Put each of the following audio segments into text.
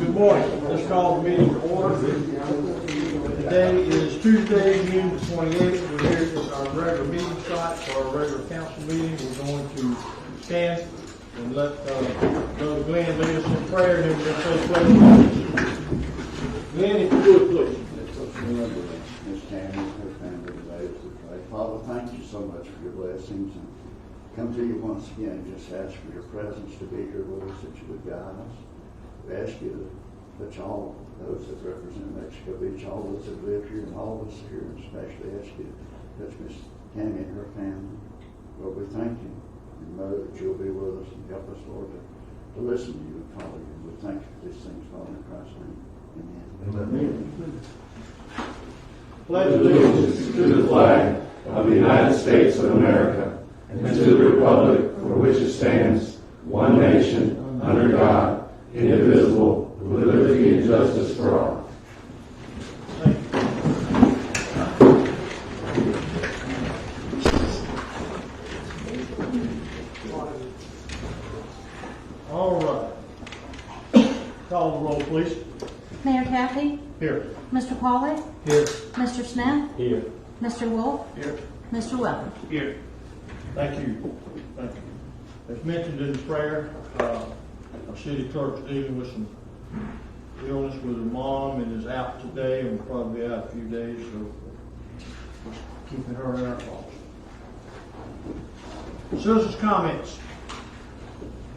Good morning. Let's call the meeting to order. Today is Tuesday, June the 28th. We're here at our regular meeting site for our regular council meeting. We're going to stand and let Brother Glenn lead us in prayer, and then we're going to say pledge. Glenn, if you would, please. Remember Miss Tammy and her family today as we pray. Father, thank you so much for your blessings, and come to you once again and just ask for your presence to be here with us, that you would guide us. We ask you to touch all those that represent Mexico Beach, all those that live here, and all of us here, and especially ask you to touch Miss Tammy and her family. Lord, we thank you and know that you'll be with us and help us, Lord, to listen to you and follow you. We thank you for these things, Father, in Christ's name. Amen. Pledge allegiance to the flag of the United States of America and to the republic for which it stands, one nation, under God, indivisible, with liberty and justice for all. All right. Call the roll, please. Mayor Kathy, Here. Mr. Pauley, Here. Mr. Smith, Here. Mr. Wolf, Here. Mr. Weber. Here. Thank you. Thank you. As mentioned in the prayer, our city clerk's dealing with some illness with her mom and is out today and will probably be out a few days, so just keeping her in our thoughts. Citizens' comments.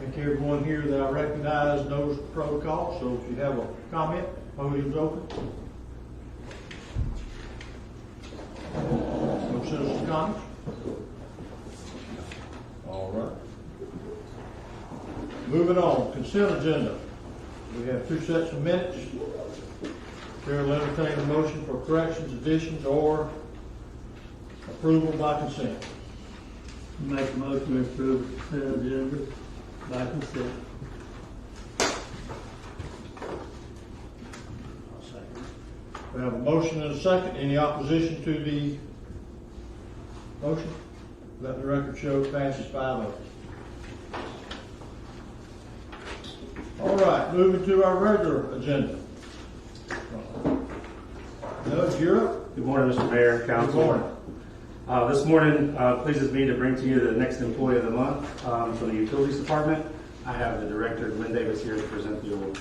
I think everyone here that I recognize knows the protocol, so if you have a comment, podium's open. No citizens' comments? All right. Moving on, consent agenda. We have two sets of minutes. Chair will entertain a motion for corrections, additions, or approval by consent. Make a motion to approve the consent agenda by consent. We have a motion and a second. Any opposition to the motion? Let the record show passes 5-0. All right, moving to our regular agenda. Doug, you're up. Good morning, Mr. Mayor, Council. Good morning. This morning pleases me to bring to you the next employee of the month from the Utilities Department. I have the Director, Lynn Davis, here to present the award.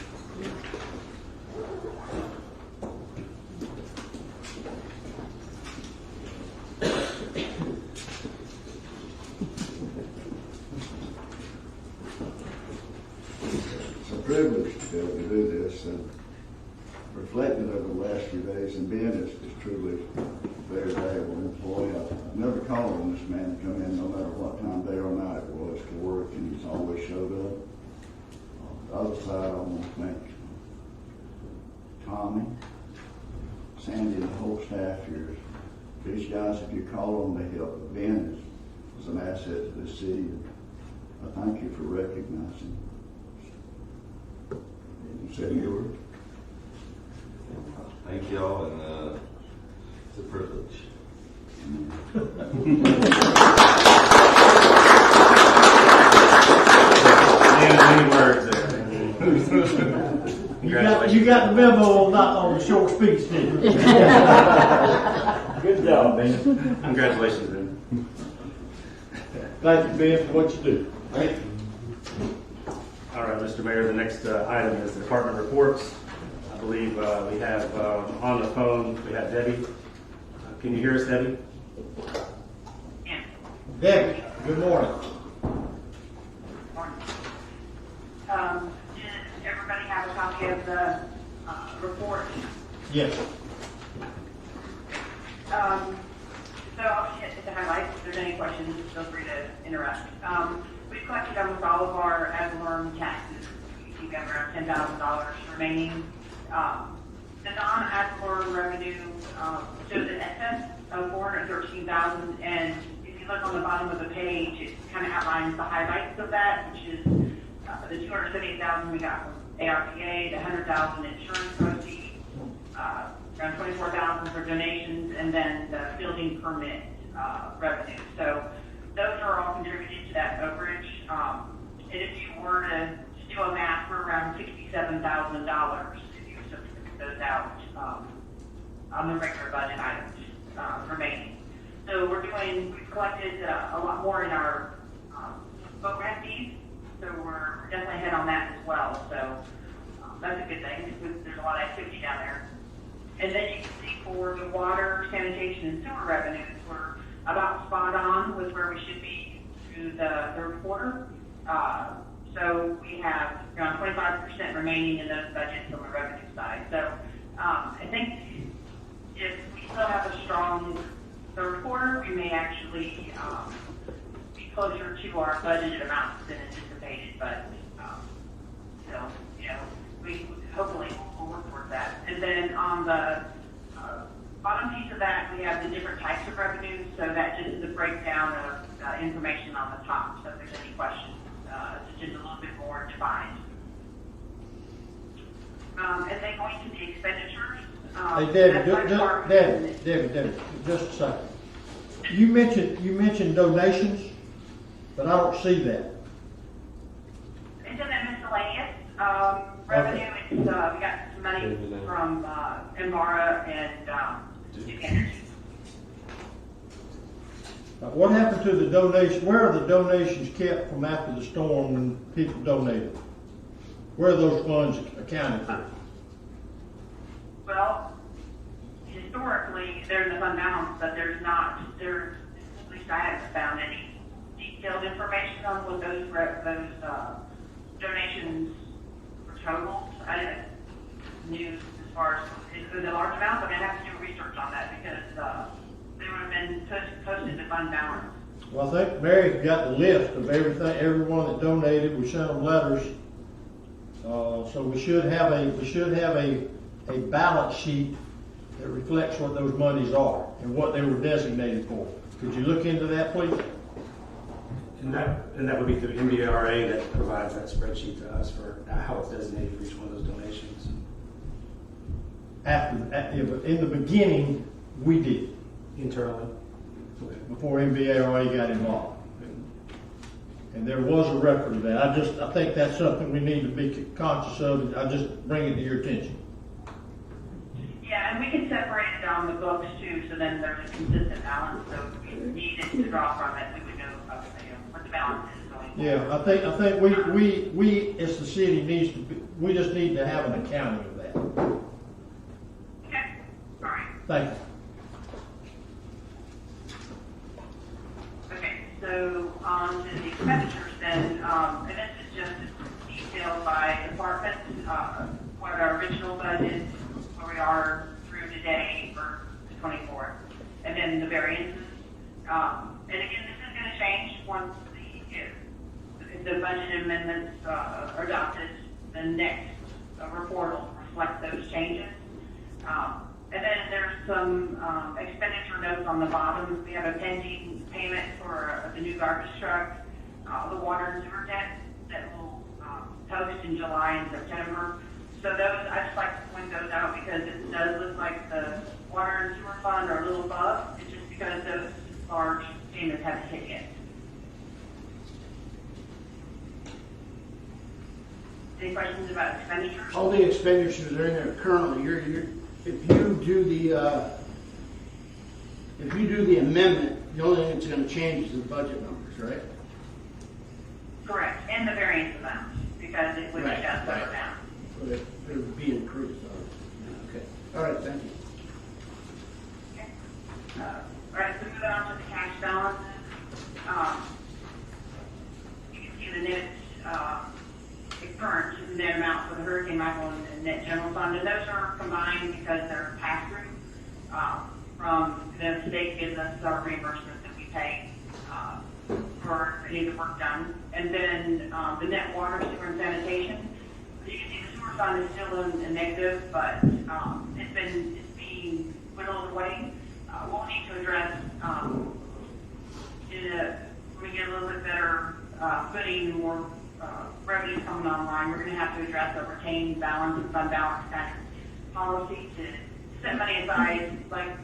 It's a privilege to be able to do this, and reflecting over the last few days, and Ben is truly a very valuable employee. I've never called on this man to come in, no matter what time, day or night it was, to work, and he's always showed up. On the other side, I want to thank Tommy, Sandy, and the whole staff here. These guys, if you call on to help, Ben is an asset to this city, and I thank you for recognizing. Say your word. Thank y'all, and it's a privilege. Many words there. You got the memo not on the short speech, didn't you? Good job, Ben. Congratulations, Ben. Thank you, Ben, for what you do. Thank you. All right, Mr. Mayor, the next item is the department reports. I believe we have on the phone, we have Debbie. Can you hear us, Debbie? Debbie, good morning. Did everybody have a copy of the report? Yes. So I'll just hit the highlights. If there's any questions, feel free to interrupt. We've collected almost all of our ad valorem taxes. We've got around $10,000 remaining. The non-ad valorem revenue shows an excess of $413,000, and if you look on the bottom of the page, it kind of outlines the highlights of that, which is the $278,000 we got from ARPA, the $100,000 insurance proceeds, around $24,000 for donations, and then the building permit revenue. So those are all contributed to that overage. And if you were to do a math, we're around $67,000 if you subtract those out, on the regular budget items, remaining. So we've collected a lot more in our boat ramp fees, so we're definitely ahead on that as well. So that's a good thing, because there's a lot of activity down there. And then you can see for the water, sanitation, and sewer revenues, we're about spot on with where we should be through the third quarter. So we have around 25% remaining in those budgets on the revenue side. So I think if we still have a strong third quarter, we may actually be closer to our budgeted amounts than anticipated. But so, you know, we hopefully we'll work towards that. And then on the bottom piece of that, we have the different types of revenues. So that just is a breakdown of information on the top. So if there's any questions, it's just a little bit more defined. And then going to the expenditures. Hey, Debbie, just a second. You mentioned donations, but I don't see that. It's in that miscellaneous revenue. It's, we got some money from Embara and Duke Energy. What happened to the donation? Where are the donations kept from after the storm when people donated? Where are those funds accounted for? Well, historically, they're in the fund balance, but at least I haven't found any detailed information on what those donations were totaled. I knew as far as is it a large amount, but I have to do research on that because they would have been posted to fund balance. Well, I think Mary got the list of everyone that donated. We sent them letters, so we should have a balance sheet that reflects what those monies are and what they were designated for. Could you look into that, please? And that would be through MBRA that provides that spreadsheet to us for how it's designated for each one of those donations. In the beginning, we did, Internally. Okay. before MBRA got involved. And there was a record of that. I think that's something we need to be conscious of. I just bring it to your attention. Yeah, and we can separate it on the books too, so then there's a consistent balance. So if we needed to draw from it, we would know what the balance is going forward. Yeah, I think we as the city we just need to have an accounting of that. Okay, all right. Thank you. Okay, so on to the expenditures then, and this is just detailed by department, what our original budget, where we are through today for the 24th, and then the variances. And again, this is going to change once the budget amendments are adopted. The next report will reflect those changes. And then there's some expenditure notes on the bottom. We have a pending payment for the new garbage truck, the water and sewer debt that will post in July and September. So those, I just like to point those out because it does look like the water and sewer fund are a little above. It's just because those large payments haven't hit yet. Any questions about expenditures? All the expenditures are in there currently. If you do the amendment, the only thing that's going to change is the budget numbers, right? Correct, and the variance amount, because it would adjust up or down. So it would be increased. Okay. All right. Thank you. Okay. All right, so moving on to the cash balances. You can see the net current net amount for the Hurricane Michael and net general fund, and those are combined because they're pass-through from the state gives us our reimbursement that we pay for any of the work done. And then the net water, sewer, and sanitation. You can see the sewer fund is still in negative, but it's being whittled away. We'll need to address when we get a little bit better footing and more revenue coming online. We're going to have to address a retained balance and fund balance kind of policy to set money aside, like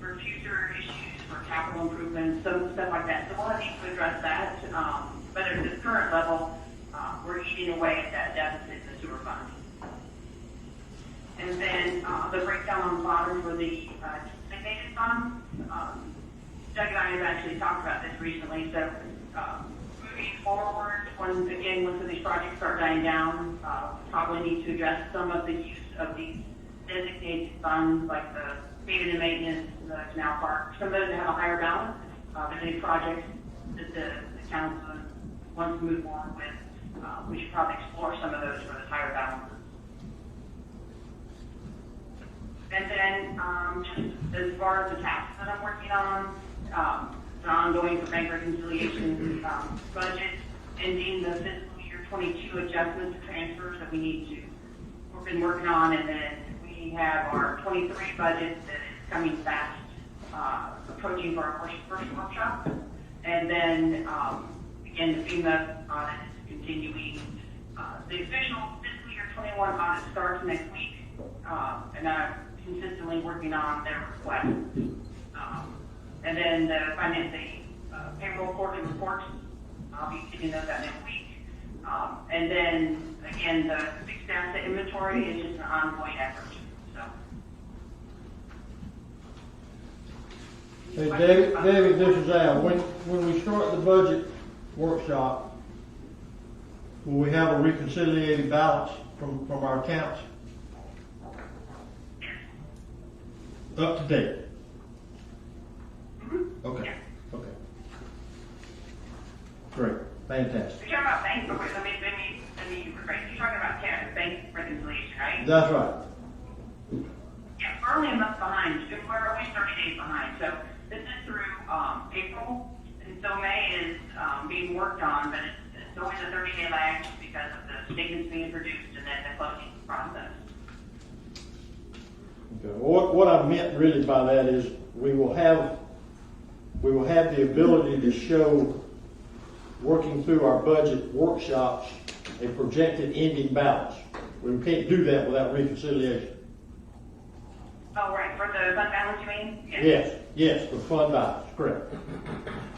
for future issues, for capital improvements, some stuff like that. So we'll need to address that. But at this current level, we're eating away at that deficit in the sewer fund. And then the breakdown on the bottom for the designated fund, Doug and I have actually talked about this recently, so moving forward, once of these projects start dying down, probably need to address some of the use of these designated funds, like the paving and maintenance, the canal park, some of those that have a higher balance. There's any projects that the council wants to move forward with, we should probably explore some of those for the higher balances. And then, just as far as the taxes that I'm working on, the ongoing for bank reconciliation budget, ending the fiscal year 22 adjustments and transfers that we've been working on, and then we have our 23 budget that is coming fast, approaching for our first workshop. And then, again, the FEMA audit is continuing. The official fiscal year 21 audit starts next week, and I'm consistently working on their request. And then the payroll quarterly reports, I'll be getting those out next week. And then, again, the fixed asset inventory is just an ongoing effort, so. Hey, David, this is Al. When we start the budget workshop, will we have a reconciliated balance from our accounts? Up to date? Okay, okay. Great, fantastic. You're talking about bank, okay, let me rephrase. You're talking about bank reconciliation, right? That's right. Yeah, we're only a month behind. We're only 30 days behind. So this is through April, and so May is being worked on, but it's always a 30-day lag because of the statements being produced and then the closing process. Okay. Well, what I meant really by that is we will have the ability to show, working through our budget workshops, a projected ending balance. We can't do that without reconciliation. Oh, right, for the fund balance, you mean? Yes, for fund balance, correct.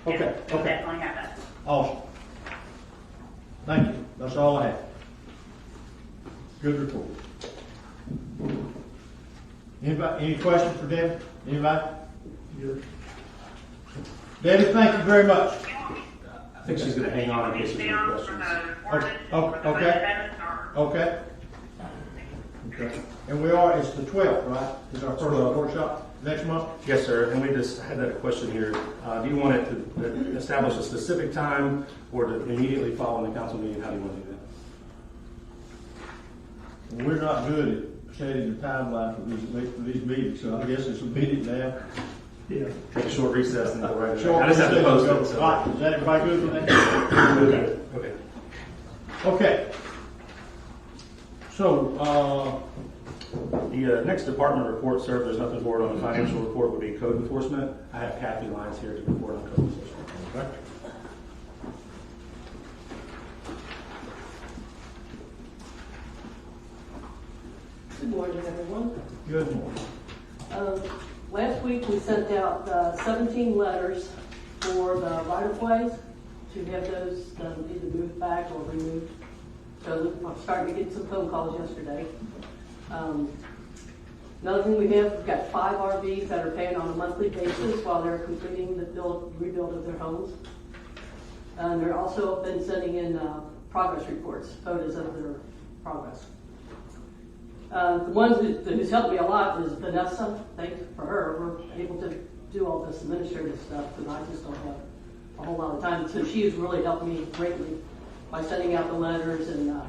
Okay, Yes, we'll okay, definitely have that. awesome. Thank you, that's all I have. Good report. Anybody, any questions for Debbie? Anybody? Yes. Debbie, thank you very much. I think she's gonna hang on in case there's any questions. Okay. Okay. Okay. And it's the 12th, right? Is our first workshop next month? Yes, sir, and we just had that question here. Do you want it to establish a specific time or to immediately following the council meeting? How do you want to do that? We're not good at setting the timeline for these meetings, so I guess it's a meeting now. Yeah. Take a short recess and go right in. Short I just have to post it. So. Right, is that everybody good with that? Okay. Okay. Okay. So, The next department report, sir, if there's nothing for it on the financial report, would be code enforcement. I have Kathy Lyons here to report on code enforcement. okay. Good morning, everyone. Good morning. Last week, we sent out 17 letters for the right-of-ways to have those either moved back or removed. So I'm starting to get some phone calls yesterday. Another thing we have, we've got 5 RVs that are paying on a monthly basis while they're completing the rebuild of their homes. And they're also been sending in progress reports, photos of their progress. The one who's helped me a lot is Vanessa. Thanks for her. We're able to do all this administrative stuff, and I just don't have a whole lot of time. So she's really helped me greatly by sending out the letters and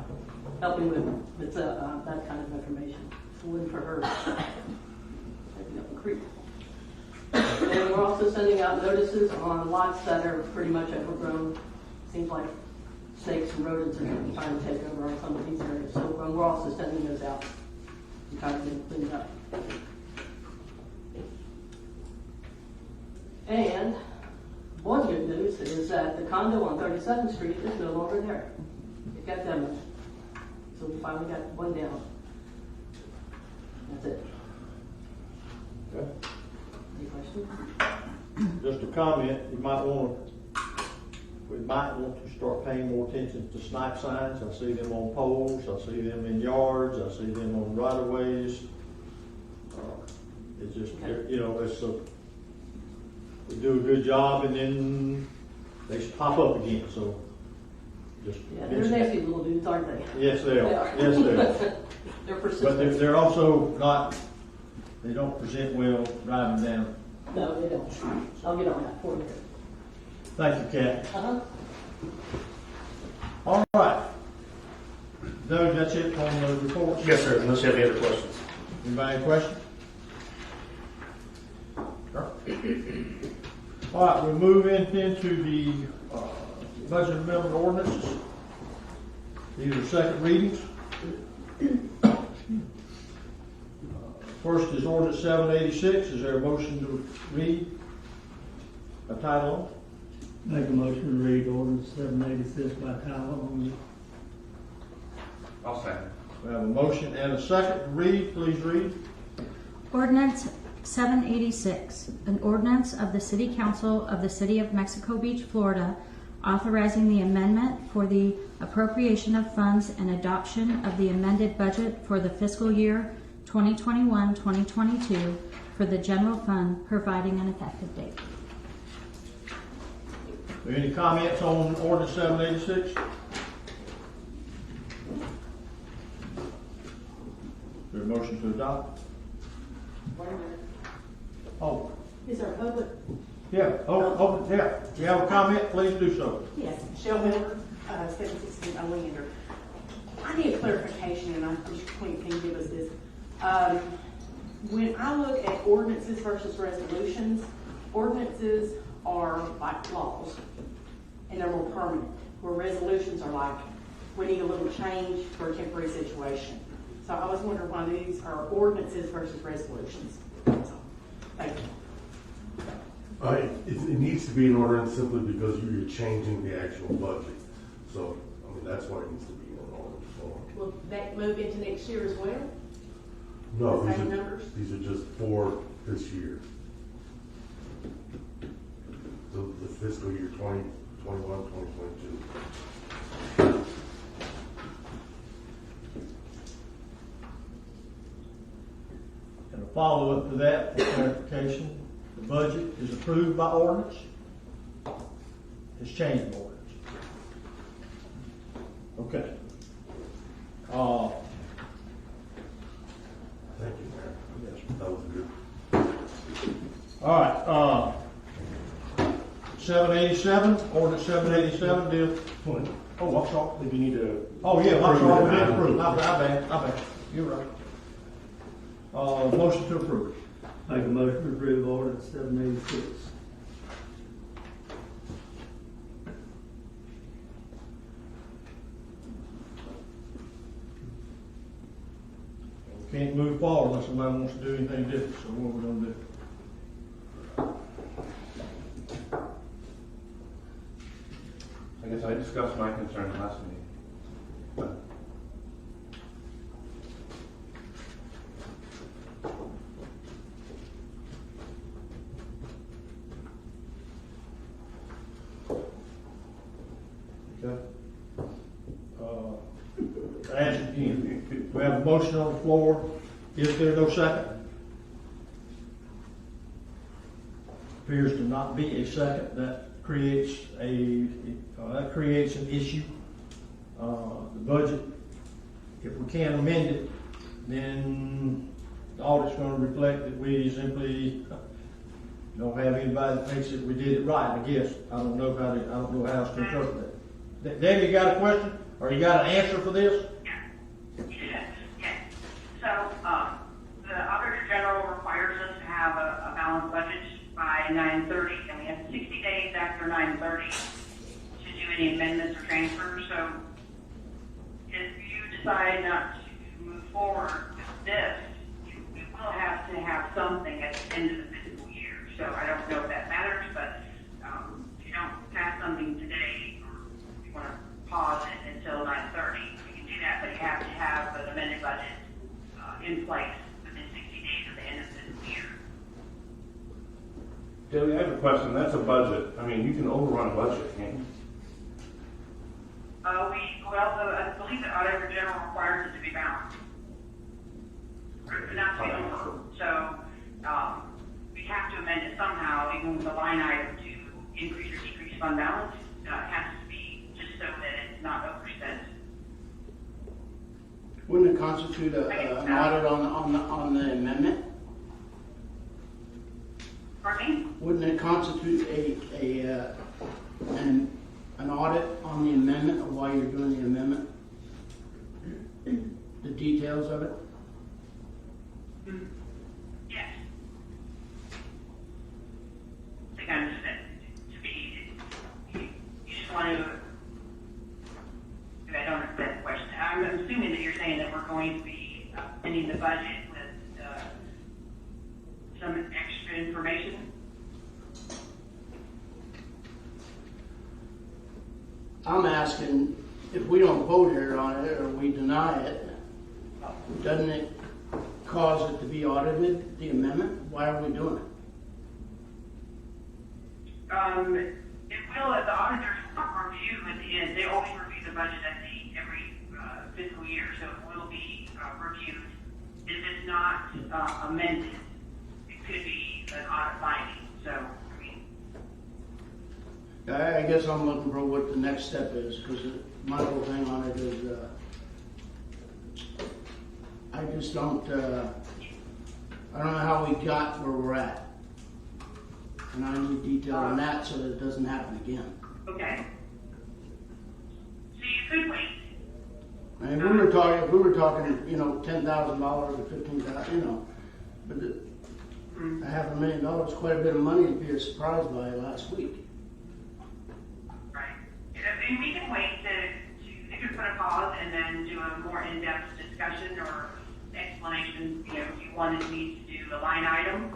helping with that kind of information. It's a win for her. Taking up the creek. And we're also sending out notices on lots that are pretty much overgrown. Seems like snakes and rodents are trying to take over on some of these areas. So we're also sending those out and trying to get them cleaned up. And one good news is that the condo on 37th Street is no longer there. It got demoed. So we finally got one down. That's it. Okay. Any questions? Just a comment, you might want to we might want to start paying more attention to snipe signs. I see them on poles, I see them in yards, I see them on right of ways. It's just, you know, we do a good job and then they pop up again, so just. Yeah, they're nasty little dudes, aren't they? Yes, they are. Yes, they are. They're But persistent. they're also not, they don't present well driving down. No, they don't. I'll get on that for you. Thank you, Kat. Uh-huh. All right. Doug, that's it on the reports? Yes, sir, unless you have any other questions. Anybody have questions? Sure. All right, we'll move into the budget amendment ordinances. These are second readings. First is ordinance 786. Is there a motion to read by title only? Make a motion to read ordinance 786 by title only. I'll second. We have a motion and a second to read. Please read. Ordinance 786, an ordinance of the City Council of the City of Mexico Beach, Florida, authorizing the amendment for the appropriation of funds and adoption of the amended budget for the fiscal year 2021-2022 for the general fund, providing an effective date. Are there any comments on ordinance 786? Is there a motion to adopt? Wait a minute. Oh, Is there a public? yeah. Oh, yeah. If you have a comment, please do so. Yes, Michelle Miller, 716 Oleander. I need a clarification, and I'm just Queen can give us this. When I look at ordinances versus resolutions, ordinances are like laws, and they're more permanent, where resolutions are like, we need a little change for a temporary situation. So I was wondering why these are ordinances versus resolutions. That's all. Thank you. It needs to be an ordinance simply because you're changing the actual budget. So, I mean, that's why it needs to be in ordinance form. Will that move into next year as well? No, The same numbers? these are just for this year. The fiscal year 2021, 2022. And a follow-up to that, for clarification, the budget is approved by ordinance. It's changed by ordinance. Okay. Thank you, Mayor. Yes. That was good. All right, 787, ordinance 787 deals. Oh, I'm sorry. If you need to. Oh, yeah, I'm sorry, we did Approve it. approve. My bad. You're right. Motion to approve. Make a motion to approve ordinance 786. Can't move forward unless somebody wants to do anything different, so what we're gonna do? I guess I discussed my concerns last meeting. Okay. Ask again. We have a motion on the floor. Is there no second? Appears to not be a second. That creates an issue. The budget, if we can't amend it, then the audit's going to reflect that we simply don't have anybody that thinks that we did it right. I guess I don't know how else to interpret that. Debbie, you got a question or you got an answer for this? Yes. So, the Auditor General requires us to have a balanced budget by 9/30, and we have 60 days after 9/30 to do any amendments or transfers. So, if you decide not to move forward with this, we will have to have something at the end of the fiscal year. So, I don't know if that matters, but if you don't pass something today, or you want to pause it until 9/30, you can do that, but you have to have an amended budget in place within 60 days of the end of the fiscal year. Debbie, I have a question. That's a budget. I mean, you can overrun a budget, can't you? I believe the auditor general requires it to be balanced. Or not to be over. So, we have to amend it somehow, even with the line item to increase or decrease fund balance. It has to be just so that it's not overspent. Wouldn't it constitute an audit on the amendment? Pardon me? Wouldn't it constitute an audit on the amendment, or why you're doing the amendment? The details of it? Yes. I think I understand. To be, you just want to, if I don't understand the question, I'm assuming that you're saying that we're going to be ending the budget with some extra information. I'm asking, if we don't vote here on it, or we deny it, doesn't it cause it to be audited, the amendment? Why are we doing it? It will, the auditors review at the end, they always review the budget at every fiscal year, so it will be reviewed. If it's not amended, it could be an audit finding, so, I mean. I guess I'm looking for what the next step is, because my whole thing on it is, I just don't, I don't know how we got where we're at. And I need detail on that so that it doesn't happen again. Okay. So you could wait. I mean, if we were talking, you know, $10,000 or $15,000, you know, but $500,000 is quite a bit of money to be surprised by last week. Right. I mean, we can wait you could put a pause and then do a more in-depth discussion or explanation, you know, if you wanted me to do a line item,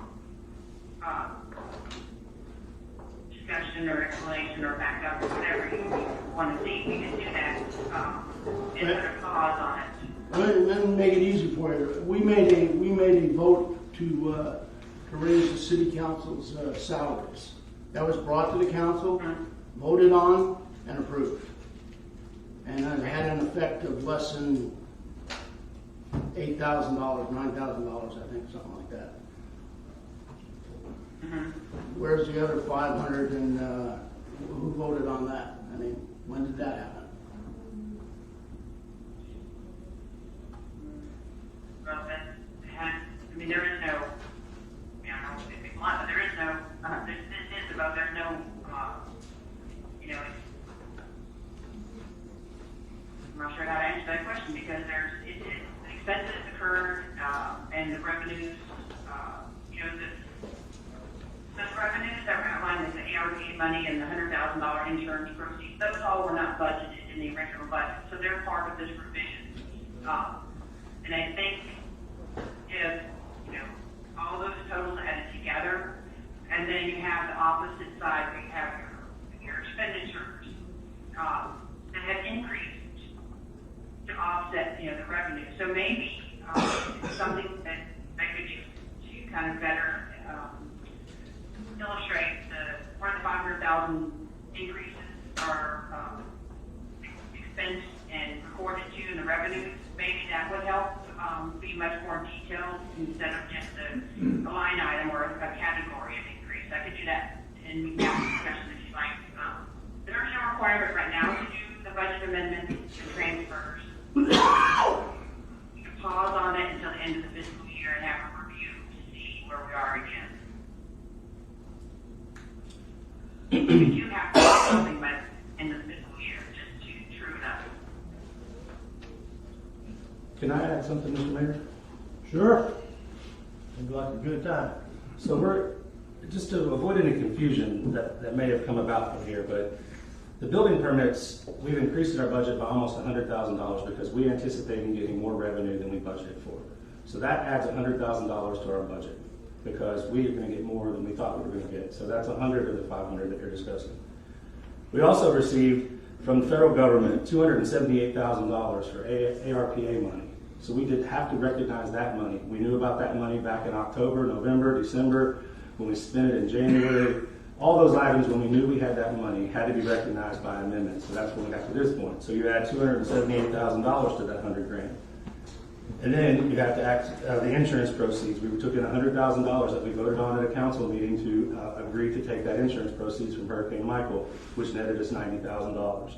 discussion or explanation or backup or whatever you want to see, we can do that, and put a pause on it. Let me make it easy for you. We made a vote to raise the city council's salaries. That was brought to the council, voted on, and approved. And it had an effect of less than $8,000, $9,000, I think, something like that. Where's the other 500 and who voted on that? I mean, when did that happen? Well, I mean, there is no, you know, if it's blunt, but there is no, there's no, you know, I'm not sure how to answer that question because expenses occurred, and the revenues, you know, those revenues that were outlined as the ARP money and the $100,000 insurance proceeds, those all were not budgeted in the original budget, so they're part of this revision. And I think if, you know, all those totals added together, and then you have the opposite side where you have your expenditures that have increased to offset, you know, the revenue. So maybe something that I could use to kind of better illustrate where the 500,000 increases are expensed and recorded to in the revenues. Maybe that would help be much more detailed instead of just a line item or a category of increase. I could do that in the discussion if you like. There's no requirement right now to do the budget amendments and transfers. You can pause on it until the end of the fiscal year and have a review to see where we are again. You do have to do something by the end of the fiscal year just to true it up. Can I add something, Mr. Mayor? Sure. Seems like a good time. So we're, just to avoid any confusion that may have come about from here, but the building permits, we've increased our budget by almost $100,000 because we anticipated getting more revenue than we budgeted for. So that adds $100,000 to our budget because we are going to get more than we thought we were going to get. So that's 100 of the 500 that you're discussing. We also received from the federal government $278,000 for ARPA money. So we did have to recognize that money. We knew about that money back in October, November, December, when we spent it in January. All those items, when we knew we had that money, had to be recognized by amendment, so that's when we got to this point. So you add $278,000 to that $100,000. And then you have to act, the insurance proceeds, we took in $100,000 that we voted on at a council meeting to agree to take that insurance proceeds from Hurricane Michael, which netted us $90,000.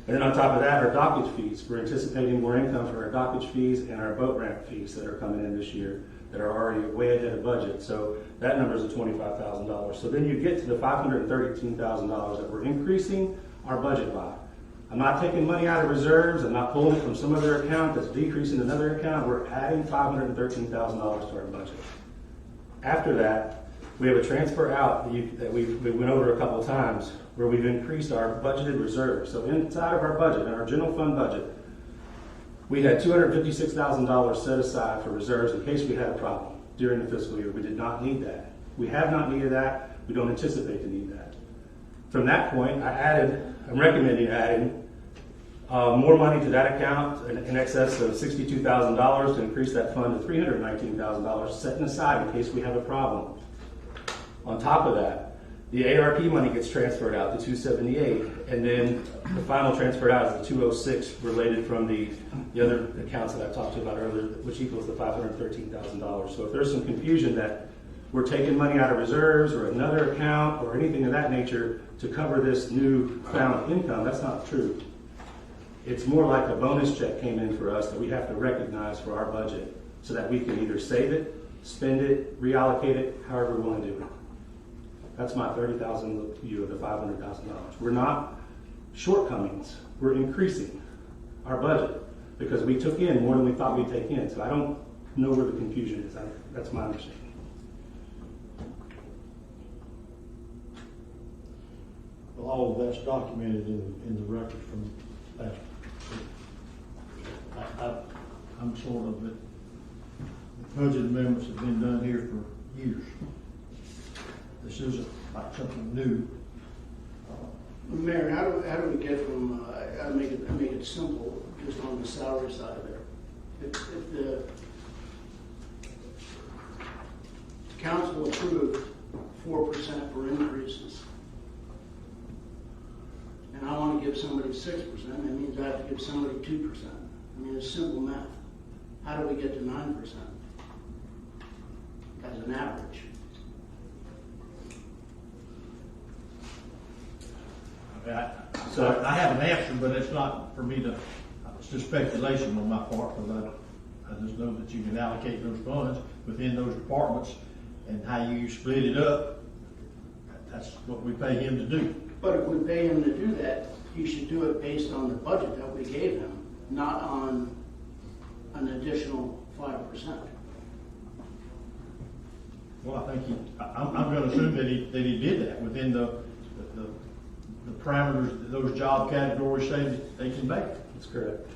And then on top of that, our dockage fees. We're anticipating more income for our dockage fees and our boat ramp fees that are coming in this year that are already way ahead of budget. So that number is at $25,000. So then you get to the $513,000 that we're increasing our budget by. I'm not taking money out of reserves. I'm not pulling it from some other account that's decreasing another account. We're adding $513,000 to our budget. After that, we have a transfer out that we went over a couple of times where we've increased our budgeted reserves. So inside of our budget, in our general fund budget, we had $256,000 set aside for reserves in case we had a problem during the fiscal year. We did not need that. We have not needed that. We don't anticipate to need that. From that point, I'm recommending adding more money to that account in excess of $62,000 to increase that fund to $319,000, setting aside in case we have a problem. On top of that, the ARP money gets transferred out to $278, and then the final transfer out is the $206 related from the other accounts that I talked to about earlier, which equals the $513,000. So if there's some confusion that we're taking money out of reserves or another account or anything of that nature to cover this new found income, that's not true. It's more like a bonus check came in for us that we have to recognize for our budget so that we can either save it, spend it, reallocate it, however we want to do it. That's my $30,000 view of the $500,000. We're not shortcomings. We're increasing our budget because we took in more than we thought we'd take in. So I don't know where the confusion is. That's my understanding. Well, all of that's documented in the records from last. I'm sort of, the budget amendments have been done here for years. This isn't like something new. Mayor, how do we get from, I make it simple, just on the salary side there. If the council approved 4% for increases, and I want to give somebody 6%, that means I have to give somebody 2%. I mean, it's simple math. How do we get to 9% as an average? So I have an answer, but it's not for me to, it's just speculation on my part, because I just know that you can allocate those funds within those departments, and how you split it up, that's what we pay him to do. But if we pay him to do that, he should do it based on the budget that we gave him, not on an additional 5%. Well, I think I'm going to assume that he did that within the parameters that those job categories say that they can make. That's correct.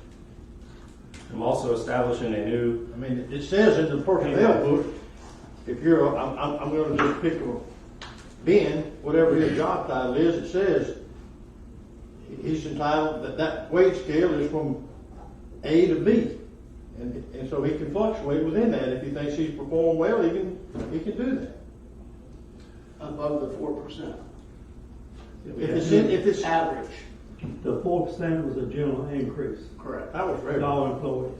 I'm also establishing a new. I mean, it says in the personnel book, if you're, I'm going to just pick a Ben, whatever his job title is, it says he's entitled, that wage scale is from A to B. And so he can fluctuate within that. If he thinks he's performed well, he can do that. Above the 4%. If it's average. The 4% was a general increase. Correct. That was For regular. all employees,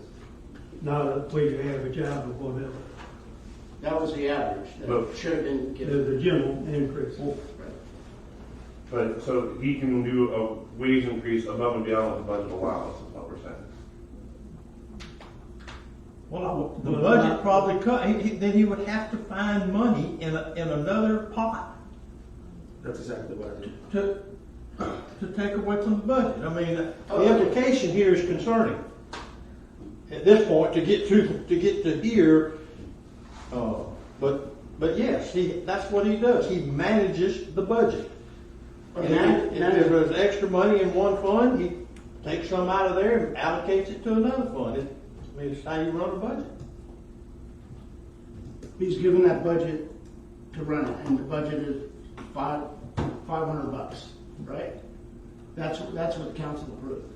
not a weighted average out or whatever. That was the average. That should have been It given. was a general increase. But, so he can do a wage increase above and beyond what the budget allows, is what we're saying. Well, the budget probably cut, then he would have to find money in another pot That's exactly what I did. to take away from the budget. I mean, the implication here is concerning. At this point, to get to here, but yes, that's what he does. He manages the budget. And if there's extra money in one fund, he takes some out of there and allocates it to another fund. It's how you run a budget. He's given that budget to run it, and the budget is $500, right? That's what the council approved.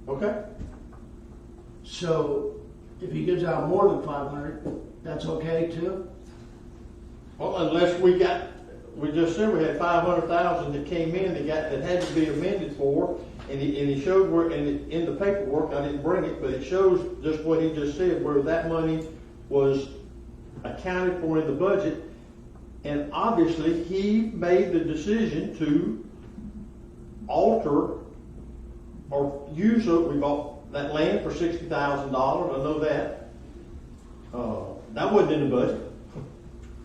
Okay. So if he gives out more than 500, that's okay too? Well, unless we got we just said we had 500,000 that came in that had to be amended for, and he showed where, and in the paperwork, I didn't bring it, but it shows just what he just said, where that money was accounted for in the budget, and obviously he made the decision to alter or use it. We bought that land for $60,000. I know that. That wasn't in the budget.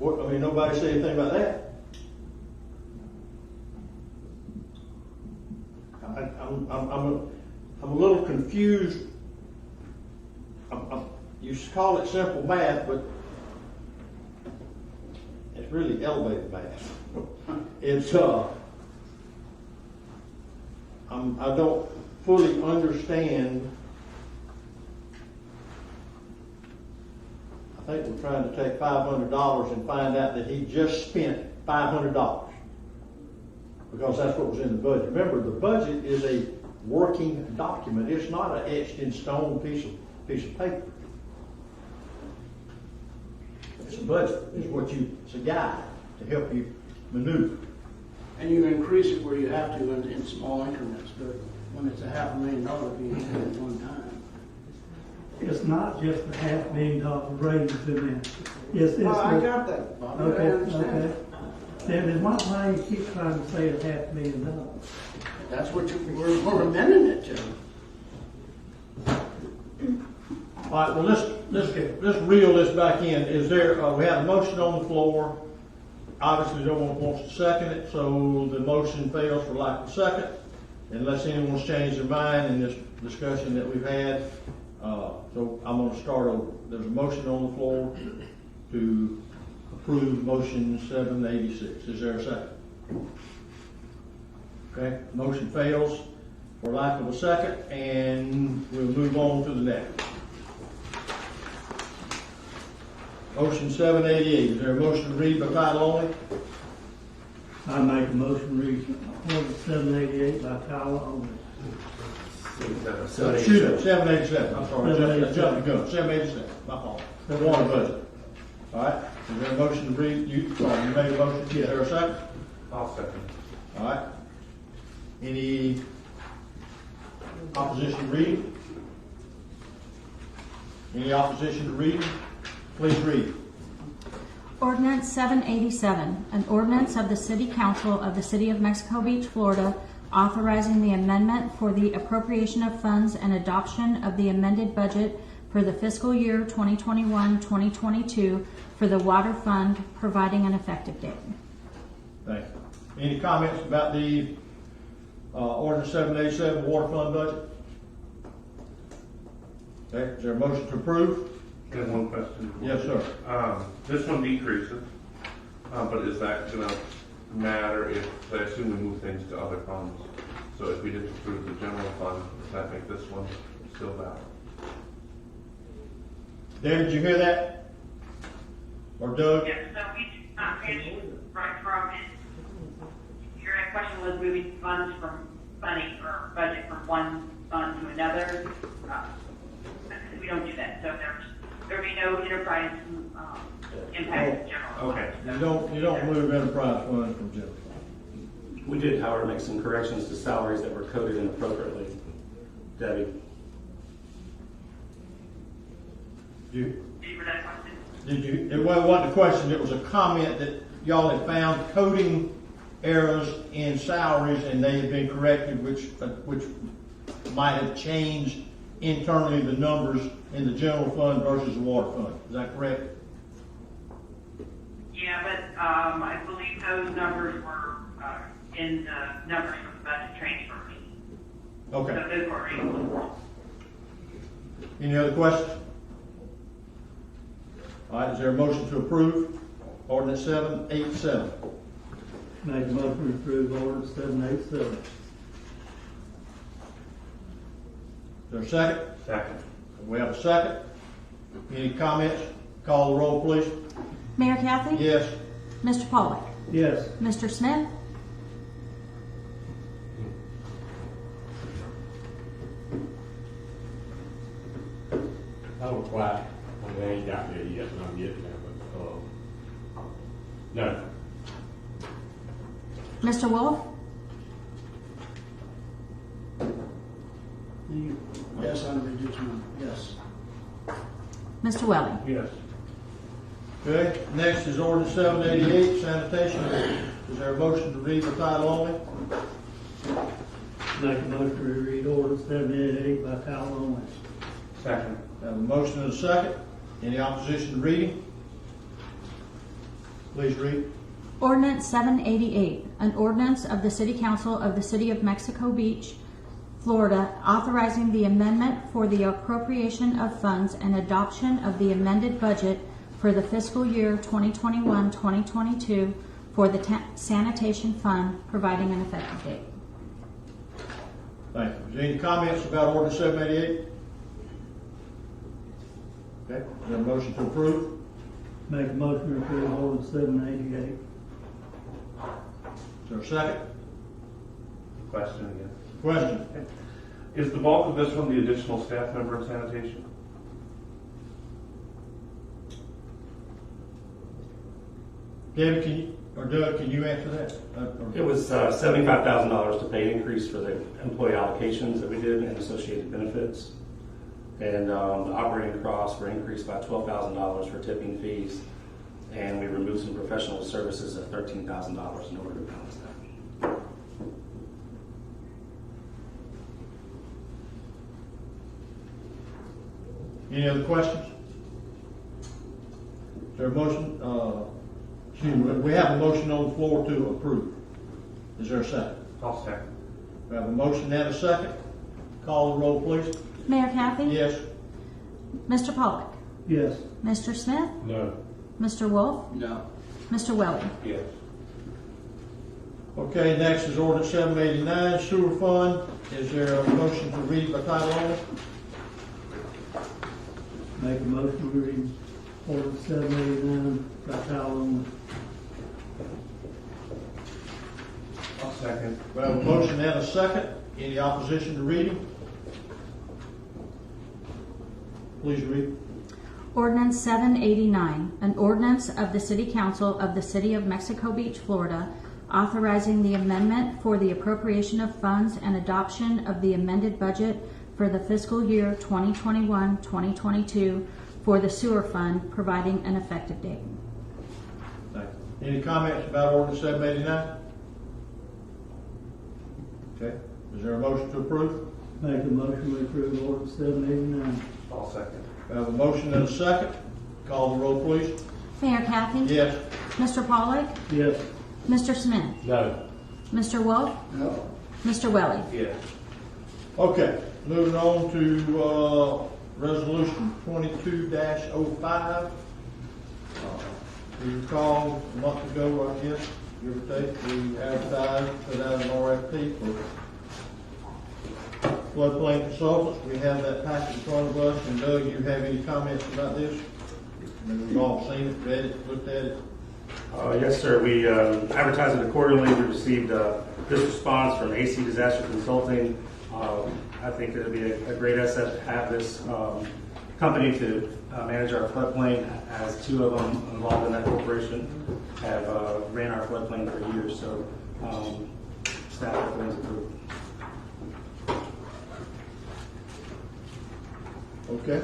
I mean, nobody said anything about that. I'm a little confused. You call it simple math, but it's really elevated math. It's I don't fully understand. I think we're trying to take $500 and find out that he just spent $500 because that's what was in the budget. Remember, the budget is a working document. It's not an etched in stone piece of paper. It's a budget. It's a guide to help you maneuver. And you increase it where you have to in small increments, but when it's a $500,000 being spent at one time. It's not just a $500,000 raise in there. Yes, Well, I got that, Bobby. I Okay, understand. okay. Then there's one thing you keep trying to say is $500,000. That's what we're amending it to. All right, well, let's reel this back in. Is there, we have a motion on the floor. Obviously, no one wants to second it, so the motion fails for lack of second. Unless anyone's changed their mind in this discussion that we've had. So I'm going to start over. There's a motion on the floor to approve motion 786. Is there a second? Okay, motion fails for lack of a second, and we'll move on to the next. Motion 788. Is there a motion to read by title only? I make a motion to read order 788 by title only. Shoot it, 787. I'm sorry, I jumped the gun. 787. My fault. Water budget. All right. Is there a motion to read? You made a motion. Is there a second? I'll second. All right. Any opposition to reading? Any opposition to reading? Please read. Ordinance 787, an ordinance of the City Council of the City of Mexico Beach, Florida, authorizing the amendment for the appropriation of funds and adoption of the amended budget for the fiscal year 2021-2022 for the Water Fund, providing an effective date. Thank you. Any comments about the ordinance 787 Water Fund budget? Okay. Is there a motion to approve? I have one question. Yes, sir. This one decreases, but is that going to matter if, I assume we move things to other funds? So if we didn't approve the general fund, does that make this one still valid? David, did you hear that? Or Doug? Yes, so we changed right from it. Your question was moving funds from money or budget from one fund to another. We don't do that. So there'll be no enterprise impact to general. Okay. You don't move enterprise funds from general. We did, however, make some corrections to salaries that were coded inappropriately. Debbie? Did you hear that question? Did you? It wasn't a question. It was a comment that y'all had found coding errors in salaries, and they had been corrected, which might have changed internally the numbers in the general fund versus the water fund. Is that correct? Yeah, but I believe those numbers were in the numbers for the budget transfers. Okay. So those were equal. Any other questions? All right. Is there a motion to approve ordinance 787? Make a motion to approve order 787. Is there a second? Second. We have a second. Any comments? Call the roll, please. Mayor Kathy? Yes. Mr. Pollock? Yes. Mr. Smith? I was quiet. They ain't got there yet, and I'm getting there, but, no. Mr. Wolf? Yes, on the reduced number, yes. Mr. Welly? Yes. Okay, next is ordinance 788, sanitation. Is there a motion to read the title only? Make a motion to read ordinance 788 by title only. Second. Have a motion and a second. Any opposition to reading? Please read. Ordinance 788, an ordinance of the City Council of the City of Mexico Beach, Florida, authorizing the amendment for the appropriation of funds and adoption of the amended budget for the fiscal year 2021-2022 for the sanitation fund, providing an effective date. Thank you. Is there any comments about ordinance 788? Okay, is there a motion to approve? Make a motion to approve ordinance 788. Is there a second? Question again. Question? Is the bulk of this from the additional staff member in sanitation? David, can you, or Doug, can you answer that? It was $75,000 to pay increase for the employee allocations that we did and associated benefits. And the operating costs were increased by $12,000 for tipping fees. And we removed some professional services of $13,000 in order to balance that. Any other questions? Is there a motion, excuse me, we have a motion on the floor to approve. Is there a second? I'll second. We have a motion and a second. Call the roll, please. Mayor Kathy? Yes. Mr. Pollock? Yes. Mr. Smith? No. Mr. Wolf? No. Mr. Welly? Yes. Okay, next is ordinance 789, sewer fund. Is there a motion to read by title only? Make a motion to read ordinance 789 by title only. I'll second. We have a motion and a second. Any opposition to reading? Please read. Ordinance 789, an ordinance of the City Council of the City of Mexico Beach, Florida, authorizing the amendment for the appropriation of funds and adoption of the amended budget for the fiscal year 2021-2022 for the sewer fund, providing an effective date. Thank you. Any comments about ordinance 789? Okay. Is there a motion to approve? Make a motion to approve ordinance 789. I'll second. We have a motion and a second. Call the roll, please. Mayor Kathy? Yes. Mr. Pollock? Yes. Mr. Smith? No. Mr. Wolf? No. Mr. Welly? Yes. Okay, moving on to resolution 22-05. You recall a month ago, I guess, give or take, we advertised, put out an RFP for floodplain consultants. We have that package in front of us. And Doug, you have any comments about this? I mean, we've all seen it, read it, looked at it. Yes, sir. We advertised it accordingly. We received this response from AC Disaster Consulting. I think it would be a great asset to have this company to manage our floodplain, as two of them involved in that corporation have ran our floodplain for years. So staff recommends approval. Okay.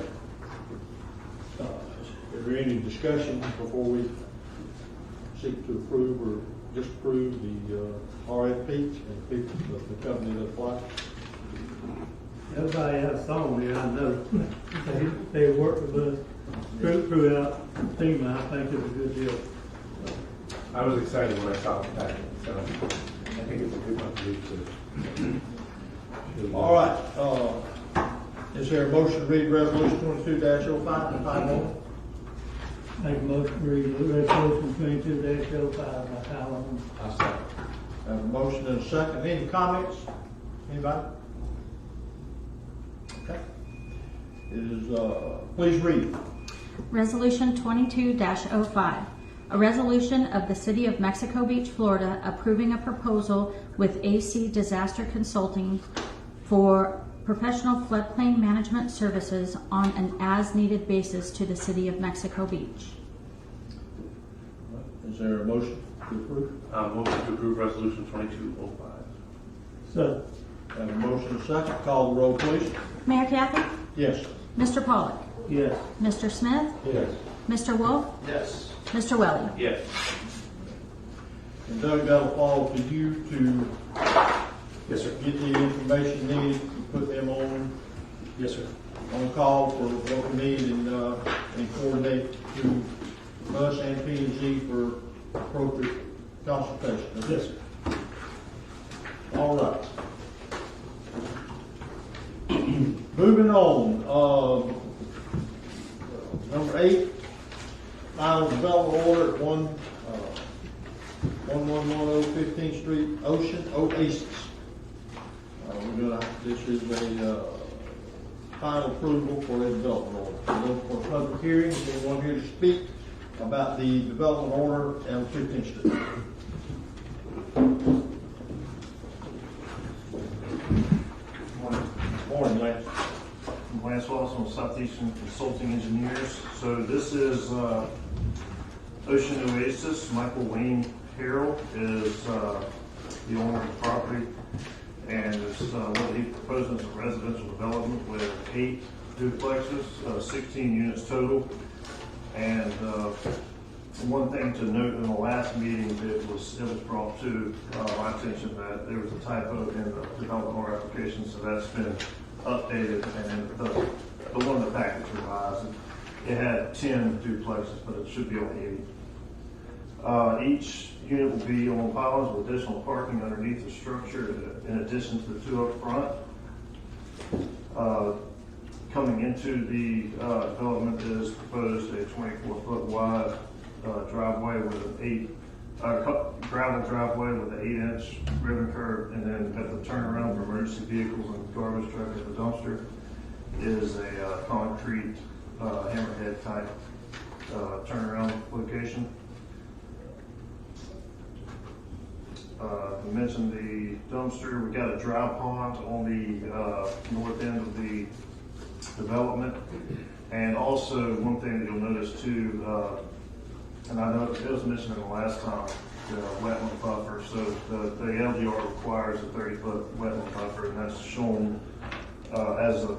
Is there any discussion before we seek to approve or disapprove the RFP and pick the company that applies? Everybody has song here, I know. They work with us throughout FEMA. I think it's a good deal. I was excited when I saw the packet, so I think it's a good one to read too. All right, is there a motion to read resolution 22-05 by title only? Make a motion to read resolution 22-05 by title only. I'll second. I have a motion and a second. Any comments? Anybody? Okay. Please read. Resolution 22-05, a resolution of the City of Mexico Beach, Florida, approving a proposal with AC Disaster Consulting for professional floodplain management services on an as-needed basis to the City of Mexico Beach. Is there a motion? to approve? Motion to approve resolution 2205. So, Have a motion and a second. Call the roll, please. Mayor Kathy? Yes. Mr. Pollock? yes. Mr. Smith? Yes. Mr. Wolf? Yes. Mr. Welly? Yes. And Doug, that'll fall to you to Yes, sir. get the information needed, to put them Yes, sir. on call for what we need and coordinate to us and P&Z for appropriate consultation. Yes, sir. All right. Moving on, number 8, final development order at 1110 15th Street, Ocean Oasis. This is a final approval for a development order. We're looking for a public hearing. Is anyone here to speak about the development order on 15th Street? Morning, Lance. Lance Wilson with Southeastern Consulting Engineers. So this is Ocean Oasis. Michael Wayne Harrell is the owner of the property, and it's what he proposes a residential development with 8 duplexes, 16 units total. And one thing to note, in the last meeting, it was brought to my attention that there was a typo in the development order application, so that's been updated, and the one in the package revised. It had 10 duplexes, but it should be only 8. Each unit will be on pylons with additional parking underneath the structure, in addition to the 2 up front. Coming into the development is proposed a 24-foot wide driveway with an gravel driveway with an 8-inch ribbon curb, and then at the turnaround for emergency vehicles and garbage truck at the dumpster is a concrete hammerhead type turnaround location. We mentioned the dumpster. We got a dry pond on the north end of the development, and also one thing that you'll notice too, and I know it was mentioned in the last time, the wetland buffer. So the LDR requires a 30-foot wetland buffer, and that's shown as a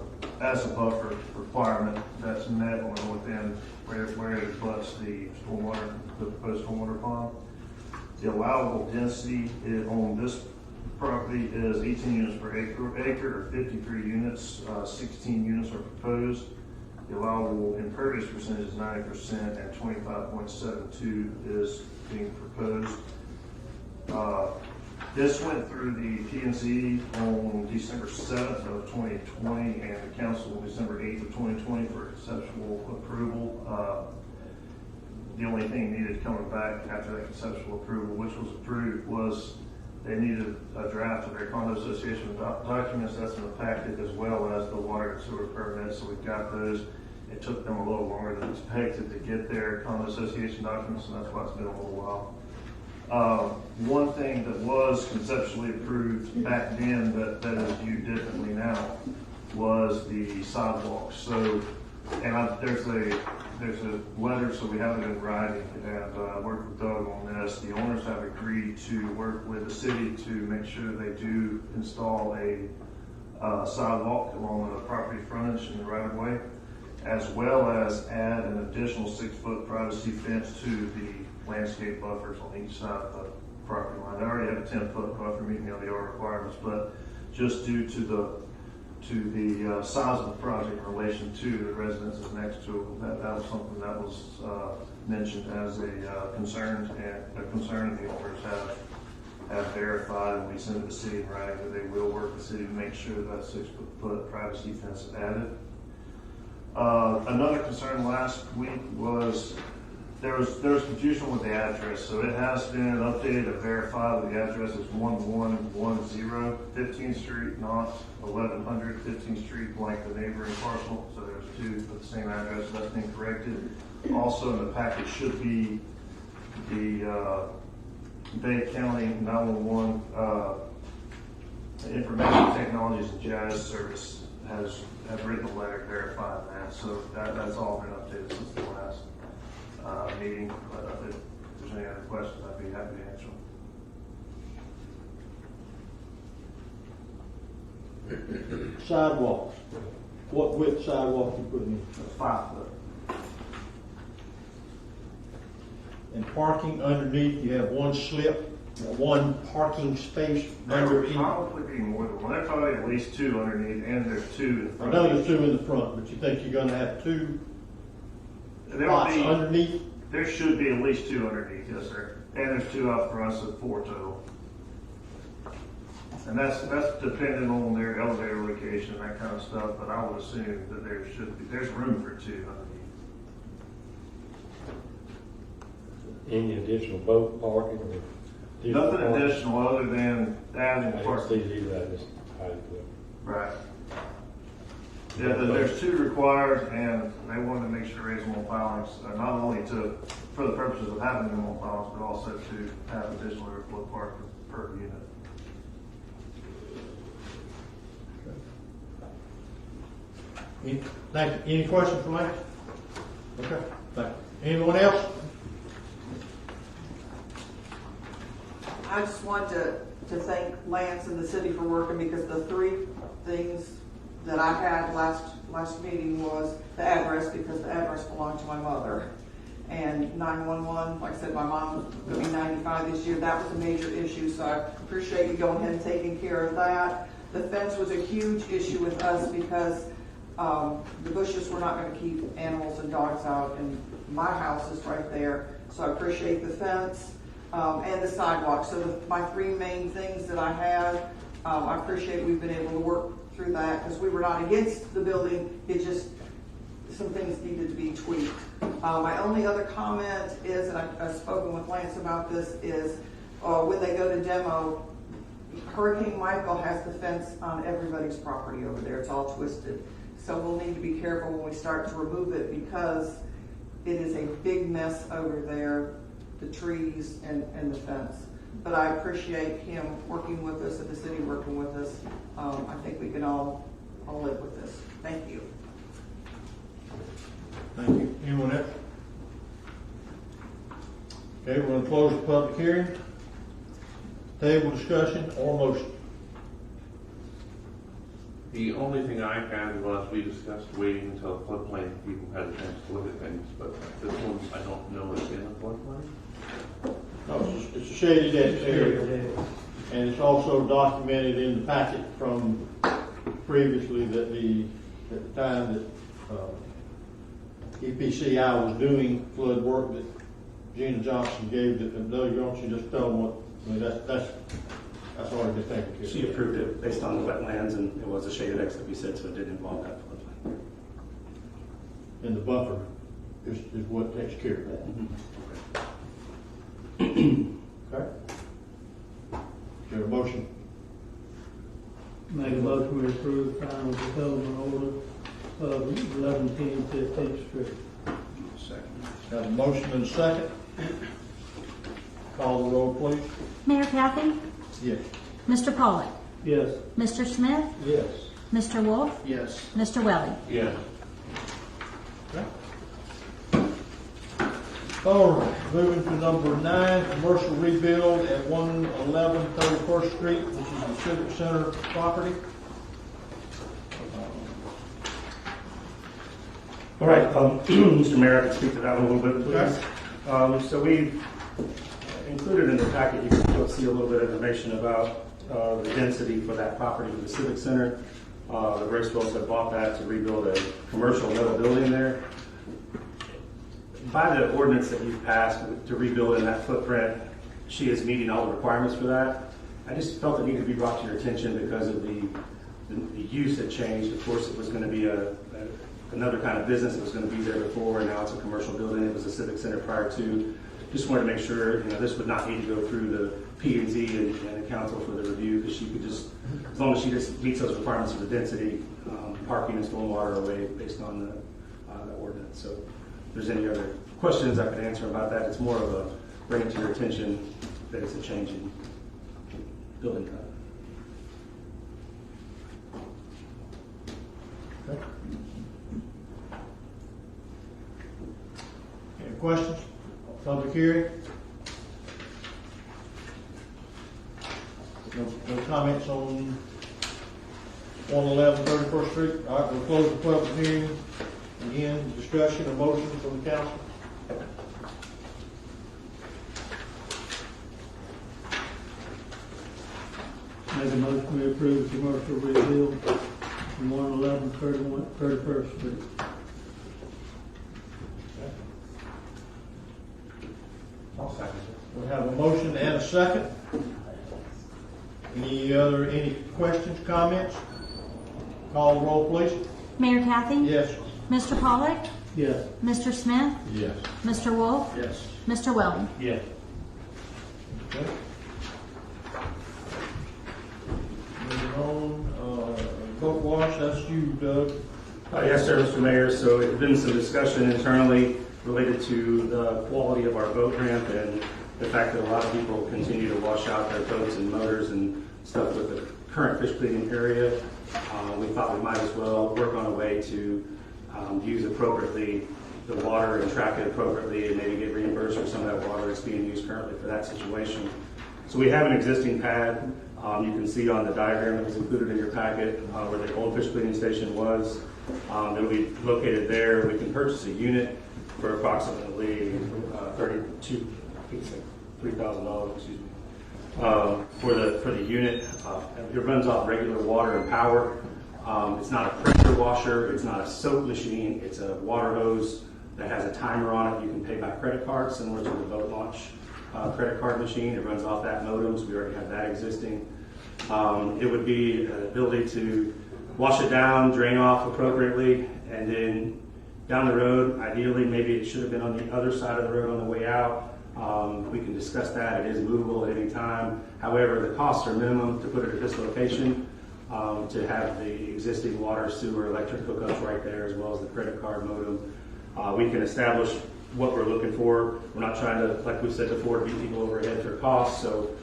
buffer requirement that's met on the north end where it abuts the proposed stormwater pond. The allowable density on this property is 18 units per acre, or 53 units. 16 units are proposed. The allowable impervious percentage is 90%, and 25.72 is being proposed. This went through the P&Z on December 7th of 2020, and the council on December 8th of 2020 for conceptual approval. The only thing needed coming back after that conceptual approval, which was approved, was they needed a draft of their condo association documents. That's in the packet, as well as the water and sewer permits. So we've got those. It took them a little longer than expected to get their condo association documents, and that's why it's been a little while. One thing that was conceptually approved back then that is viewed differently now was the sidewalks. So, and there's a letter, so we have it in writing, and worked with Doug on this. The owners have agreed to work with the city to make sure they do install a sidewalk along the property frontage in the right of way, as well as add an additional 6-foot privacy fence to the landscape buffers on each side of the property line. They already have a 10-foot buffer meeting the LDR requirements, but just due to the size of the project in relation to the residences next to it, that was something that was mentioned as a concern, and the owners have verified, and we sent it to the city in writing that they will work with the city to make sure that 6-foot privacy fence is added. Another concern last week was there was confusion with the address. So it has been updated to verify that the address is 1110 15th Street, not 1100 15th Street like the neighboring parcel. So there's 2 with the same address. So that's been corrected. Also in the package should be the Bay County 911 Information Technologies and GIS Service have written a letter verifying that. So that's all been updated since the last meeting. there's any other questions, I'd be happy to answer them. Sidewalks. What width sidewalk you putting in? That's 5 foot. And parking underneath, you have one slip, one parking space There under would each. probably be more than one. There's probably at least 2 underneath, and there's 2 in I front. know there's 2 in the front, but you think you're gonna have 2 There'll spots be, underneath? there should be at least 2 underneath, yes, sir. And there's 2 out front, so 4 total. And that's dependent on their elevator location, that kind of stuff, but I would assume that there's room for 2 underneath. Any additional boat parking or? Nothing additional other than adding I can parking. see that, just hide it. Right. Yeah, there's 2 required, and they wanted to make sure to raise them on filings, not only for the purposes of having them on filings, but also to have additional airflow parking per unit. Thank you. Any questions for Lance? Okay, thank you. Anyone else? I just want to thank Lance and the city for working, because the 3 things that I had last meeting was the address, because the address belonged to my mother. And 911, like I said, my mom was going to be 95 this year. That was a major issue, so I appreciate you going ahead and taking care of that. The fence was a huge issue with us, because the bushes were not going to keep animals and dogs out, and my house is right there. So I appreciate the fence. And the sidewalk. So my 3 main things that I had, I appreciate we've been able to work through that, because we were not against the building. It just, some things needed to be tweaked. My only other comment is, and I've spoken with Lance about this, is when they go to demo, Hurricane Michael has the fence on everybody's property over there. It's all twisted. So we'll need to be careful when we start to remove it, because it is a big mess over there, the trees and the fence. But I appreciate him working with us and the city working with us. I think we can all live with this. Thank you. Thank you. Anyone else? Okay, we're going to close the public hearing. Table discussion or motion? The only thing I had was we discussed waiting until the floodplain people had a chance to look at things, but this one I don't know is in the floodplain. No, it's a shaded area, and it's also documented in the packet from previously that at the time that EPCI was doing flood work, that Gina Johnson gave that. Doug, don't you just tell them what? I mean, that's already been taken care of. She approved it based on the wetlands, and it was a shaded exit, we said, so it didn't involve that floodplain. And the buffer is what takes care of that. Okay. Is there a motion? Make a motion to approve final development order of 1110 15th Street. Second. Got a motion and a second. Call the roll, please. Mayor Kathy? Yes. Mr. Pollak? Yes. Mr. Smith? Yes. Mr. Wolf? Yes. Mr. Welly? Yeah. All right, moving to number 9, commercial rebuild at 111 31st Street. This is the Civic Center property. All right, Mr. Mayor, I can speak to that one a little bit, please. So we included in the packet, you can still see a little bit of information about the density for that property for the Civic Center. The Bracewells have bought that to rebuild a commercial metal building there. By the ordinance that you've passed to rebuild in that footprint, she is meeting all the requirements for that. I just felt it needed to be brought to your attention because of the use had changed. Of course, it was going to be another kind of business that was going to be there before, and now it's a commercial building. It was a civic center prior to. Just wanted to make sure, this would not need to go through the P&Z and the council for the review, because she could just, as long as she just meets those requirements for the density, parking and stormwater away based on the ordinance. So if there's any other questions I could answer about that, it's more of a bring it to your attention that it's a change in building code. Okay. Any questions? Public hearing? No comments on 111 31st Street? All right, we'll close the public hearing. Again, discussion or motion from the council? Make a motion to approve the commercial rebuild from 111 31st Street. I'll second it. We have a motion and a second. Any questions, comments? Call the roll, please. Mayor Kathy? Yes. Mr. Pollak? Yes. Mr. Smith? Yes. Mr. Wolf? Yes. Mr. Weldon? Yes. Okay. Moving on, boat wash, that's you, Doug. Yes, sir, Mr. Mayor. So there's been some discussion internally related to the quality of our boat ramp and the fact that a lot of people continue to wash out their boats and motors and stuff with the current fish cleaning area. We thought we might as well work on a way to use appropriately the water and track it appropriately and maybe get reimbursed for some of that water that's being used currently for that situation. So we have an existing pad. You can see on the diagram that was included in your packet where the old fish cleaning station was. It'll be located there. We can purchase a unit for approximately $3,000, excuse me. For the unit, it runs off regular water and power. It's not a pressure washer. It's not a soap machine. It's a water hose that has a timer on it. You can pay by credit card, similar to the boat launch credit card machine. It runs off that modems. We already have that existing. It would be an ability to wash it down, drain off appropriately, and then down the road, ideally, maybe it should have been on the other side of the road on the way out. We can discuss that. It is movable at any time. However, the costs are minimum to put it at this location, to have the existing water, sewer, electric hookups right there, as well as the credit card modem. We can establish what we're looking for. We're not trying to, like we said before, beat people overhead for costs. So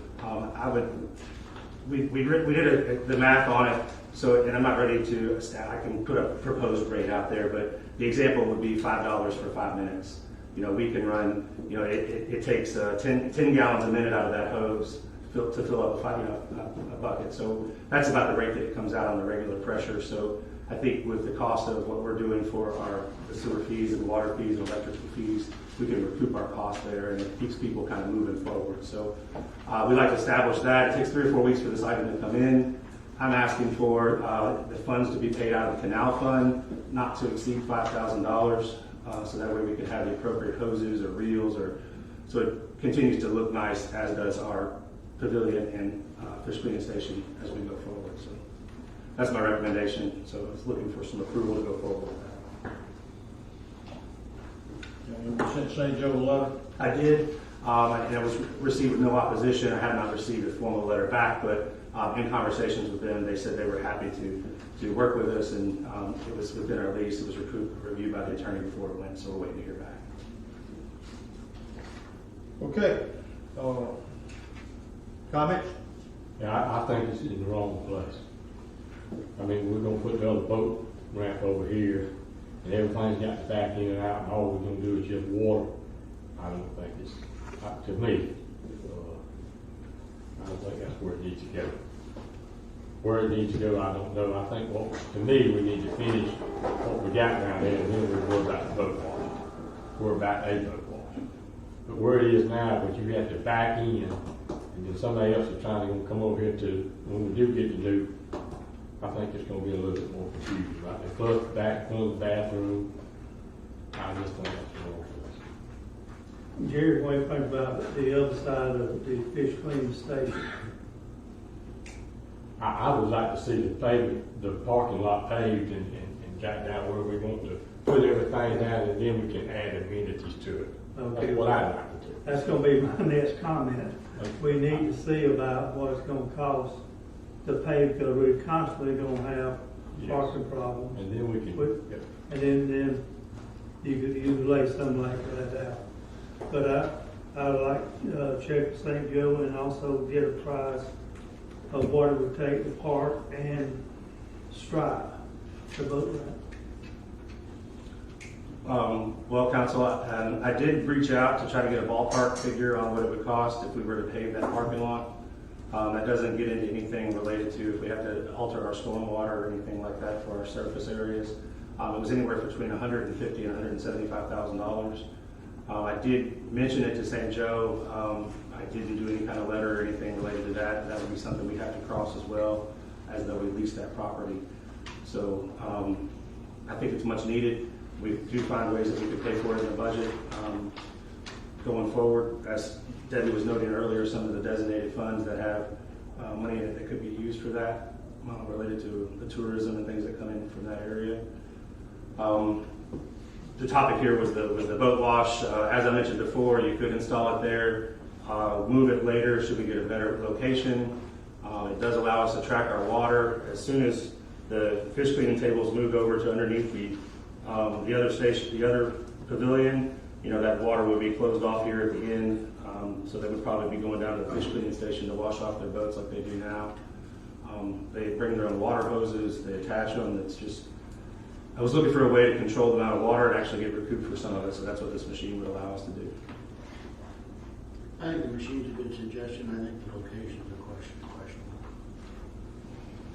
we did the math on it. So, and I'm not ready to, I can put a proposed rate out there, but the example would be $5 for 5 minutes. You know, we can run, you know, it takes 10 gallons a minute out of that hose to fill up a bucket. So that's about the rate that it comes out on the regular pressure. So I think with the cost of what we're doing for the sewer fees and water fees and electrical fees, we can recoup our costs there, and it keeps people kind of moving forward. So we'd like to establish that. It takes 3 or 4 weeks for this item to come in. I'm asking for the funds to be paid out of the canal fund, not to exceed $5,000, so that way we can have the appropriate hoses or reels, so it continues to look nice, as does our pavilion and fish cleaning station as we go forward. So that's my recommendation. So I was looking for some approval to go forward with that. You sent St. Joe a letter? I did, and it was received with no opposition. I have not received a formal letter back, but in conversations with them, they said they were happy to work with us, and it was within our lease. It was reviewed by the attorney before it went, so we're waiting to hear back. Okay. Comments? Yeah, I think it's in the wrong place. I mean, we're gonna put the other boat ramp over here, and everything's got to back in and out, and all we're gonna do is just water. I don't think it's, to me, I don't think that's where it needs to go. Where it needs to go, I don't know. I think, to me, we need to finish what we got down there, and then we'll worry about the boat wash. Worry about a boat wash. But where it is now, but you have to back in, and then somebody else is trying to come over here to, when we do get to do, I think it's going to be a little bit more confusing. Right? They close the back, close the bathroom. I just think that's the wrong place. Jerry, what do you think about the other side of the fish cleaning station? I would like to see the parking lot paved and jack down where we want to put everything down, and then we can add amenities to it. Okay. That's what I'd like to do. That's gonna be my next comment. Okay. We need to see about what it's gonna cost to pave, because we're constantly gonna have Yes. parking problems. And then we can, With- And then you could lay something like that out. But I'd like check with St. Joe and also get a price of what it would take to park and stripe the boat ramp. Well, Council, I did reach out to try to get a ballpark figure on what it would cost if we were to pave that parking lot. That doesn't get into anything related to if we have to alter our stormwater or anything like that for our surface areas. It was anywhere between $150,000 and $175,000. I did mention it to St. Joe. I didn't do any kind of letter or anything related to that. That would be something we have to cross as well, as though we lease that property. So I think it's much needed. We do find ways that we could pay for it in the budget going forward. As Debbie was noting earlier, some of the designated funds that have money that could be used for that related to the tourism and things that come in from that area. The topic here was the boat wash. As I mentioned before, you could install it there, move it later should we get a better location. It does allow us to track our water. As soon as the fish cleaning tables moved over to underneath the other station, the other pavilion, that water would be closed off here at the end. So they would probably be going down to the fish cleaning station to wash off their boats like they do now. They bring their own water hoses, they attach them. It's just, I was looking for a way to control the amount of water and actually get recouped for some of it, so that's what this machine would allow us to do. I think the machine's a good suggestion. I think the location's a question.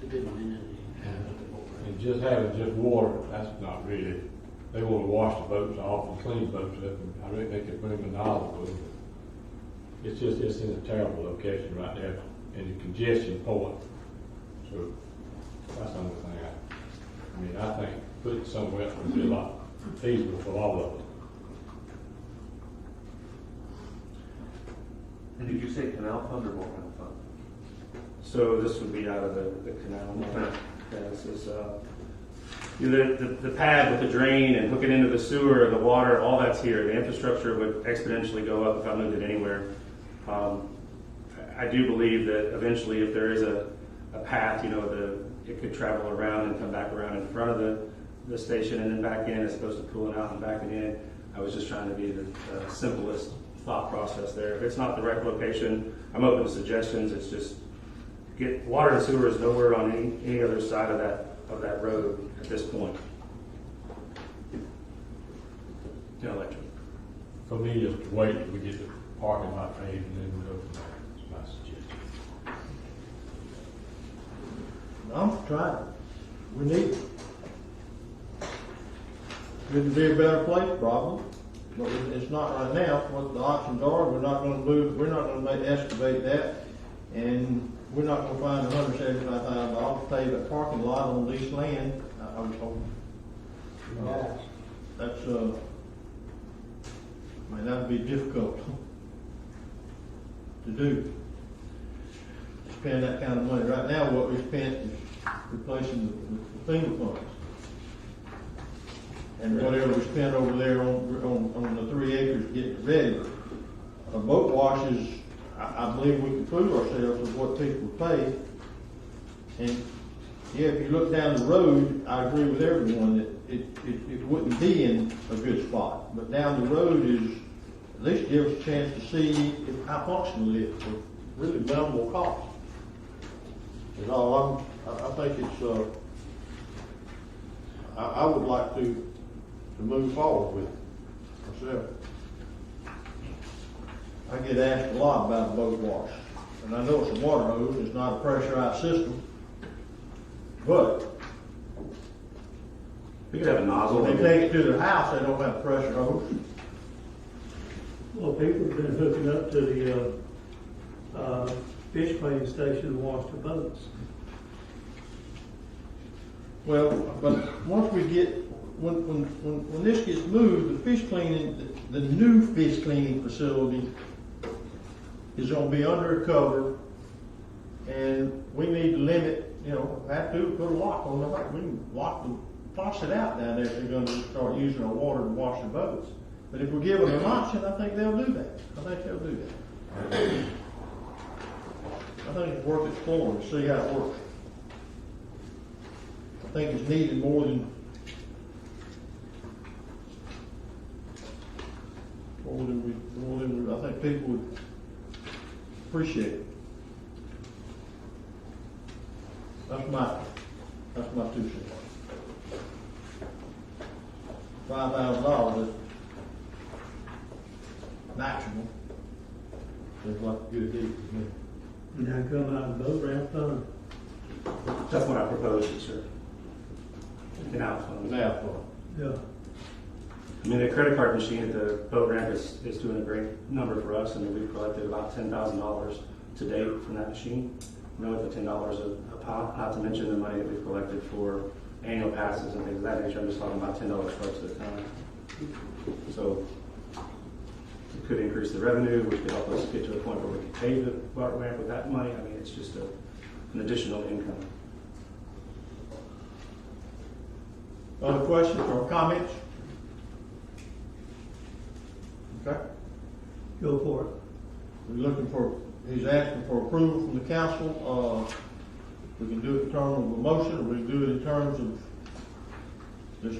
It didn't mean anything. And just having just water, that's not really, they want to wash the boats off and clean the boats up. And I really think they put them in Olive. It's in a terrible location right there in the congestion point. So that's the only thing I think put it somewhere else would be a lot feasible for all of us. And did you say canal fund or what kind of fund? So this would be out of the canal. Yeah, this is the pad with the drain and hook it into the sewer, the water, all that's here. The infrastructure would exponentially go up if I moved it anywhere. I do believe that eventually, if there is a path, it could travel around and come back around in front of the station and then back in, as opposed to pulling out and backing in. I was just trying to be the simplest thought process there. If it's not the right location, I'm open to suggestions. It's just get water and sewer is nowhere on any other side of that road at this point. No electric. For me, it's to wait till we get the parking lot paved and then we go from there. That's my suggestion. I'm trying. We need it. Could it be a better place, probably, but it's not right now. What the options are, we're not going to move. We're not going to excavate that, and we're not going to find $175,000 to pave that parking lot on leased land. I was hoping. That's that'd be difficult to do. Spend that kind of money. Right now, what we spent is replacing the FEMA funds. And whatever we spent over there on the 3 acres getting it ready. A boat wash is, I believe we can prove ourselves of what people pay. And yeah, if you look down the road, I agree with everyone that it wouldn't be in a good spot. But down the road is, at least give us a chance to see how functional it is for really minimal cost. Is all I think it's, I would like to move forward with it myself. I get asked a lot about a boat wash. And I know it's a water hose, it's not a pressurized system. But We could have a nozzle. when they take it to their house, they don't have a pressure hose. Well, people have been hooking up to the fish cleaning station to wash the boats. Well, but once we get, when this gets moved, the fish cleaning, the new fish cleaning facility is gonna be under a cover, and we need to limit, have to put a lock on the, we can lock the faucet out down there if they're gonna start using our water to wash the boats. But if we give them an option, I think they'll do that. I think they'll do that. I think it's worth exploring to see how it works. I think it's needed more than I think people would appreciate it. That's my 2 cents. $5,000 is maximum. Seems like a good deal to me. And that come out of the boat ramp fund. That's what I proposed, sir. Canal fund. Now, for Yeah. I mean, the credit card machine at the boat ramp is doing a great number for us, and we've collected about $10,000 to date from that machine. You know, with the $10 a pop, not to mention the money that we've collected for annual passes and things of that nature. I'm just talking about $10 strikes at a time. So it could increase the revenue, which could help us get to a point where we can pay the boat ramp with that money. I mean, it's just an additional income. other questions or comments? Okay, Go for it. we're looking for, he's asking for approval from the council. We can do it in terms of a motion, or we can do it in terms of just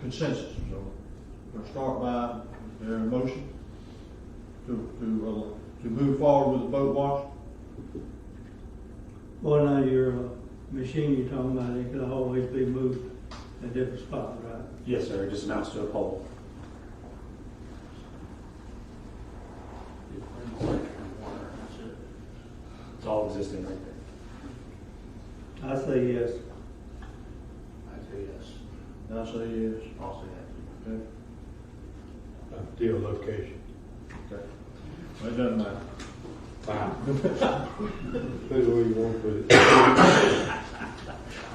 consensus. So we'll start by their motion to move forward with the boat wash. Well, now your machine you're talking about, it can always be moved at different spots, right? Yes, sir. It just amounts to a pole. It's all existing right there. I say yes. I say yes. I say yes. I'll say Okay. Deal location. Okay. It doesn't matter. Fine. Put it where you want to put it.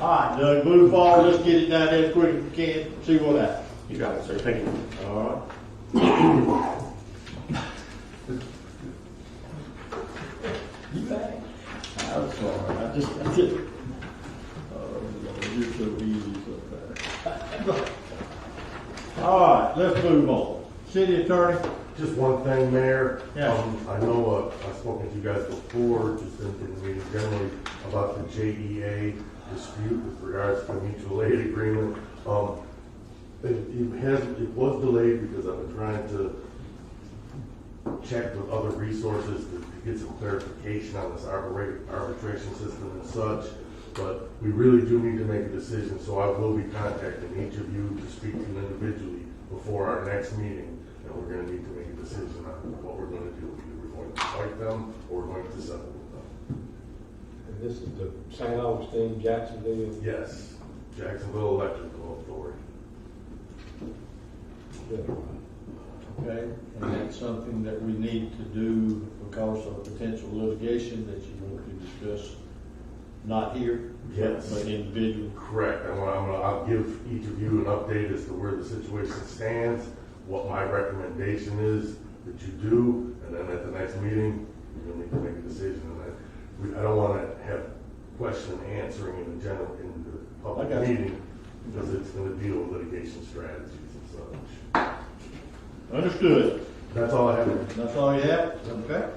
All right, Doug, move forward. Let's get it down there as quick as we can. See what happens. You got it, sir. Thank you. All right. You back? I'm sorry. I just. Oh, Lord, you're so easy sometimes. All right, let's move on. City attorney. Just one thing, Mayor. Yeah. I know I've spoken to you guys before, just in the meeting generally, about the JEA dispute with regards to the mutual aid agreement. It was delayed because I've been trying to check with other resources to get some clarification on this arbitration system and such. But we really do need to make a decision, so I will be contacting each of you to speak to individually before our next meeting. And we're going to need to make a decision on what we're going to do. Either we're going to fight them or we're going to settle with them. And this is the St. Augustine, Jacksonville? Yes, Jacksonville Electrical Authority. Okay, and that's something that we need to do because of potential litigation that you want to discuss, not here, Yes. but individually. Correct. I'll give each of you an update as to where the situation stands, what my recommendation is that you do, and then at the next meeting, you'll need to make a decision. And I don't want to have question and answering in the public Okay. meeting because it's going to deal with litigation strategies and such. Understood. That's all I have. That's all you have? Okay.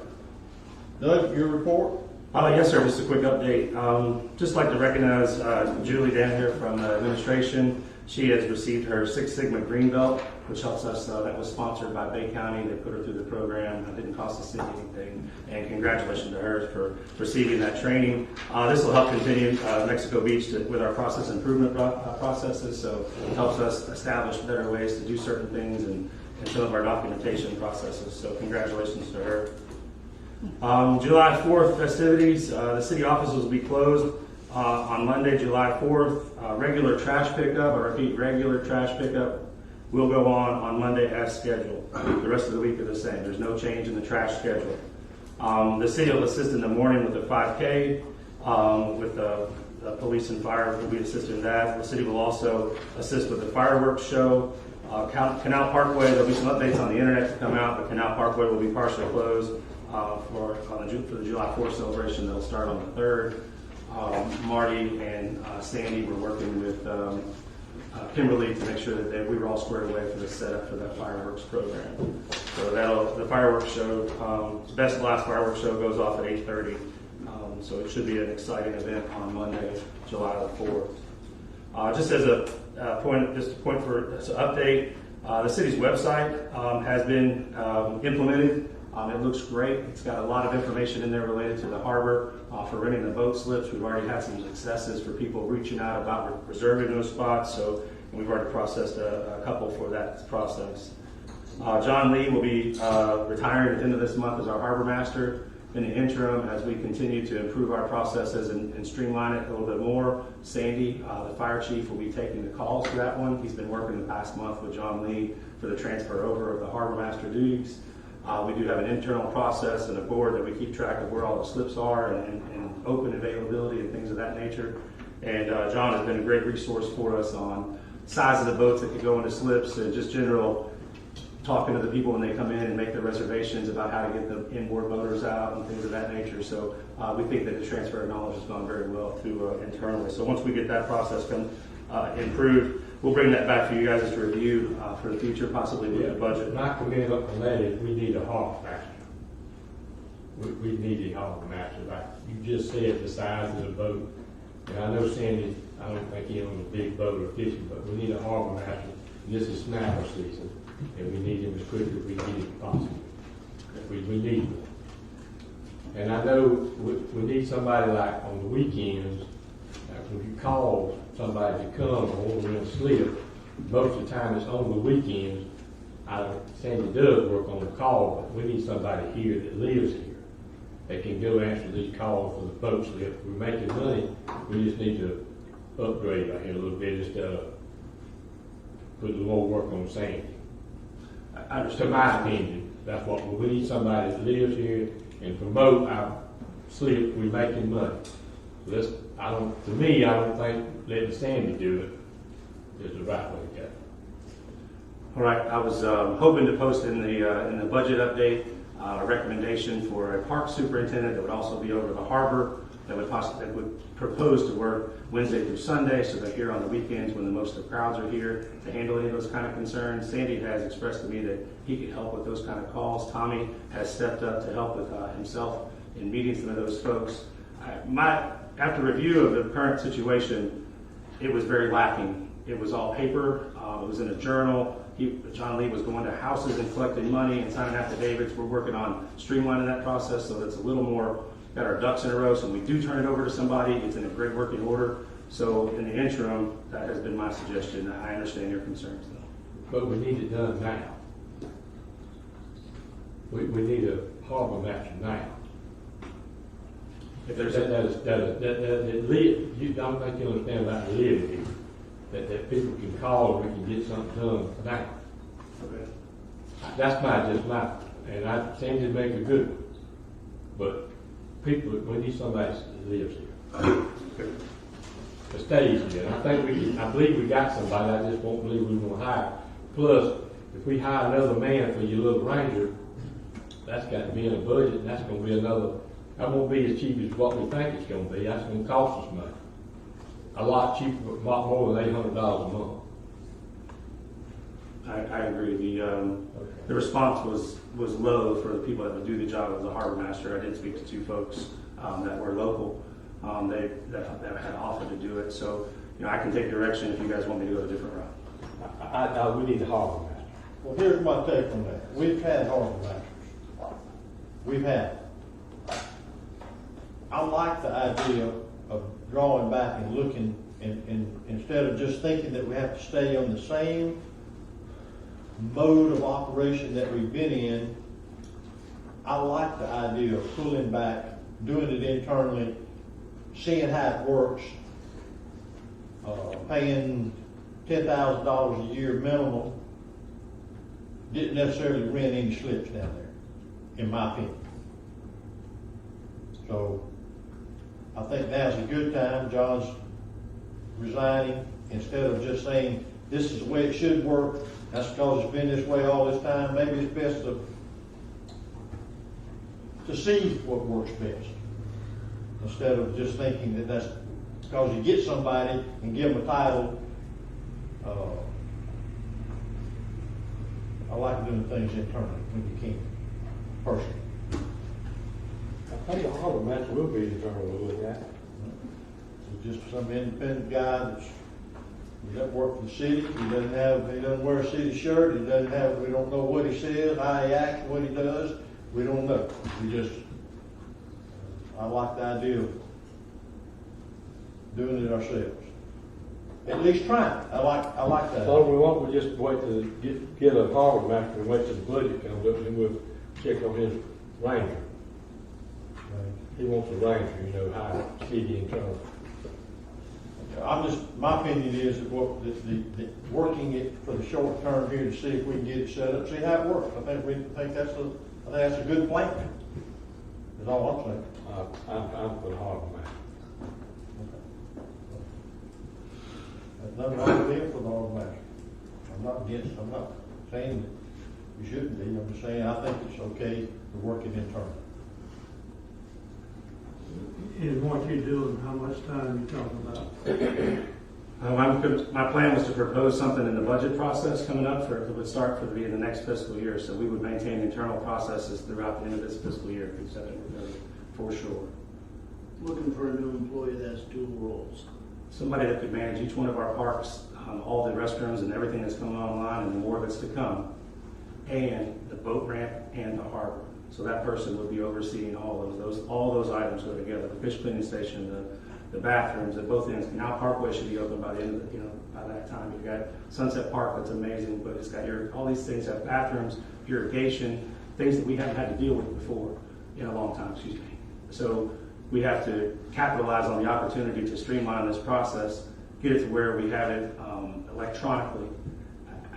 Doug, your report? Yes, sir. Just a quick update. Just like to recognize Julie down here from administration. She has received her Six Sigma Green Belt, which helps us. That was sponsored by Bay County. They put her through the program. It didn't cost the city anything. And congratulations to her for receiving that training. This will help continue Mexico Beach with our process improvement processes. So it helps us establish better ways to do certain things and some of our documentation processes. So congratulations to her. July 4th festivities, the city offices will be closed on Monday, July 4th. Regular trash pickup, I repeat, regular trash pickup will go on Monday as scheduled. The rest of the week are the same. There's no change in the trash schedule. The city will assist in the morning with the 5K, with the police and fire will be assisting in that. The city will also assist with the fireworks show. Canal Parkway, there'll be some updates on the internet to come out, but Canal Parkway will be partially closed for the July 4th celebration that'll start on the 3rd. Marty and Sandy were working with Kimberly to make sure that we were all squared away for the setup for that fireworks program. So the fireworks show, Best Blast fireworks show goes off at 8:30. So it should be an exciting event on Monday, July the 4th. Just as a point for an update, the city's website has been implemented. It looks great. It's got a lot of information in there related to the harbor for renting the boat slips. We've already had some successes for people reaching out about reserving those spots. So we've already processed a couple for that process. John Lee will be retiring at the end of this month as our harbor master. In the interim, as we continue to improve our processes and streamline it a little bit more, Sandy, the fire chief, will be taking the calls for that one. He's been working the past month with John Lee for the transfer over of the harbor master duties. We do have an internal process and a board that we keep track of where all the slips are and open availability and things of that nature. And John has been a great resource for us on size of the boats that could go into slips and just general talking to the people when they come in and make their reservations about how to get the inboard motors out and things of that nature. So we think that the transfer of knowledge has gone very well through internally. So once we get that process improved, we'll bring that back to you guys to review for the future, possibly with the budget. My comment up on that is we need a harbor master. We need a harbor master. Like you just said, the size of the boat. And I know Sandy, I don't think he owns a big boat or fishing, but we need a harbor master. This is snapper season, and we need him as quickly as we get it possible. We need him. And I know we need somebody like on the weekends, when you call somebody to come or we're in slip, most of the time it's on the weekends. Sandy does work on the call, but we need somebody here that lives here that can go answer these calls for the boat slip. If we're making money, we just need to upgrade out here a little bit instead of put a little more work on Sandy. To my opinion, that's what we need, somebody that lives here and promote our slip. We're making money. To me, I don't think letting Sandy do it is the right way to go. All right, I was hoping to post in the budget update a recommendation for a park superintendent that would also be over the harbor, that would propose to work Wednesday through Sunday, so they're here on the weekends when the most of the crowds are here to handle any of those kind of concerns. Sandy has expressed to me that he could help with those kind of calls. Tommy has stepped up to help with himself in meeting some of those folks. After review of the current situation, it was very lacking. It was all paper. It was in a journal. John Lee was going to houses and collecting money and signing affidavits. We're working on streamlining that process so that's a little more, got our ducks in a row. So when we do turn it over to somebody, it's in a great working order. So in the interim, that has been my suggestion. I understand your concerns though. But we need it done now. We need a harbor master now. If there's that live, you don't think you understand about living here. That people can call and we can get something done now. Okay. That's and I seem to make a good one. But we need somebody that lives here. That stays here. And I believe we got somebody, I just won't believe we want to hire. Plus, if we hire another man for your little ranger, that's got to be in a budget, and that's going to be that won't be as cheap as what we think it's going to be. That's going to cost us money. A lot cheaper, a lot more than $800 a month. I agree. The response was low for the people that would do the job as a harbor master. I did speak to two folks that were local that had offered to do it. So, I can take direction if you guys want me to go a different route. We need a harbor master. Well, here's my take on that. We've had harbor masters. We've had. I like the idea of drawing back and looking, and instead of just thinking that we have to stay on the same mode of operation that we've been in. I like the idea of pulling back, doing it internally, seeing how it works, paying $10,000 a year minimum. Didn't necessarily rent any slips down there, in my opinion. So I think now's a good time. John's resigning. Instead of just saying this is the way it should work, that's because it's been this way all this time. Maybe it's best to see what works best, instead of just thinking that that's because you get somebody and give them a title. I like doing things internally when you can, personally. I think a harbor master will be the general to look at. Just some independent guy he doesn't work for the city. He doesn't wear a city shirt. We don't know what he says, how he acts, what he does. We don't know. I like the idea of doing it ourselves. at least try it. I like that. So we want, we just wait to get a harbor master and wait till the budget comes up, and then we'll check on his Ranger. He wants a Ranger, you know, high city internal. My opinion is that the working it for the short term here to see if we can get it set up, see how it works. I think that's a good plan. That's all I'm saying. I'm for the harbor master. There's nothing wrong with being for the harbor master. I'm not saying that you shouldn't be. I'm just saying I think it's okay to work it internal. And what you doing, how much time you talking about? My plan was to propose something in the budget process coming up that would start for the next fiscal year. So we would maintain internal processes throughout the end of this fiscal year through September 30th, for sure. Looking for a new employee that has dual roles. Somebody that could manage each one of our parks, all the restrooms and everything that's coming online and the more that's to come, and the boat ramp and the harbor. So that person would be overseeing all those items go together. The fish cleaning station, the bathrooms at both ends. Now Parkway should be open by the end of by that time. You've got Sunset Park that's amazing, but it's got all these things have bathrooms, irrigation, things that we haven't had to deal with before in a long time, excuse me. So we have to capitalize on the opportunity to streamline this process, get it to where we have it electronically.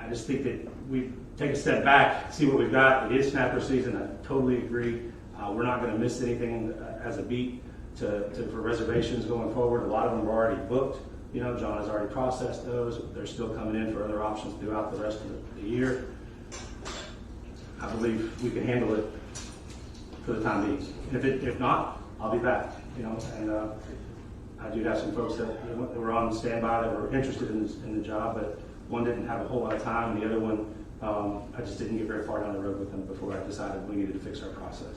I just think that we take a step back, see what we've got. It is snapper season. I totally agree. We're not going to miss anything as a beat for reservations going forward. A lot of them are already booked. You know, John has already processed those. They're still coming in for other options throughout the rest of the year. I believe we can handle it for the time being. If not, I'll be back. You know, and I do have some folks that were on standby that were interested in the job, but one didn't have a whole lot of time, and the other one I just didn't get very far down the road with them before I decided we needed to fix our process.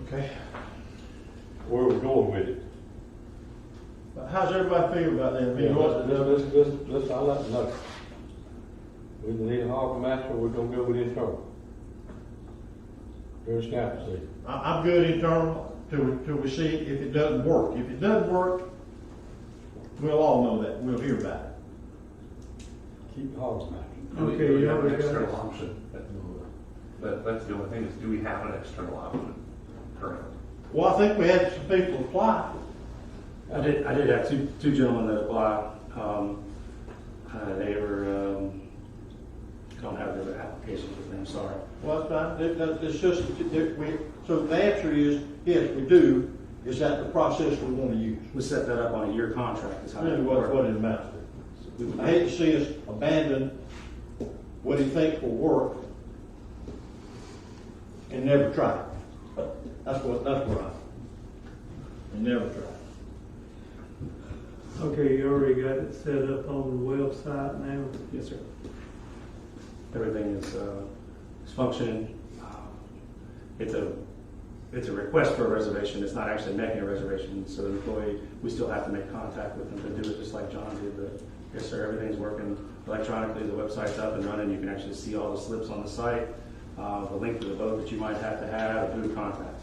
Okay. Where are we going with it? How's everybody feel about that? I'll let them know. We need a harbor master, we're gonna go with internal. During snapper season. I'm good internal till we see if it doesn't work. If it doesn't work, we'll all know that. We'll hear about it. Keep the harbor master. Do Okay, we you have an already got external it. option? That's the only thing is, do we have an external option currently? Well, I think we had some people apply. I did have two gentlemen that applied. They were don't have their applications with them. Sorry. Well, that's fine. It's just so the answer is yes, we do. Is that the process we want to use? We set that up on a year contract. Is how Really, it what works. it amounts to. I hate to see us abandon what he thinks will work and never try it. That's what I. And never try it. Okay, you already got it set up on the website now? Yes, sir. Everything is functioning. It's a request for a reservation. It's not actually making a reservation. So the employee, we still have to make contact with them to do it just like John did. But yes, sir, everything's working electronically. The website's up and running. You can actually see all the slips on the site, the link to the boat that you might have to have, and who to contact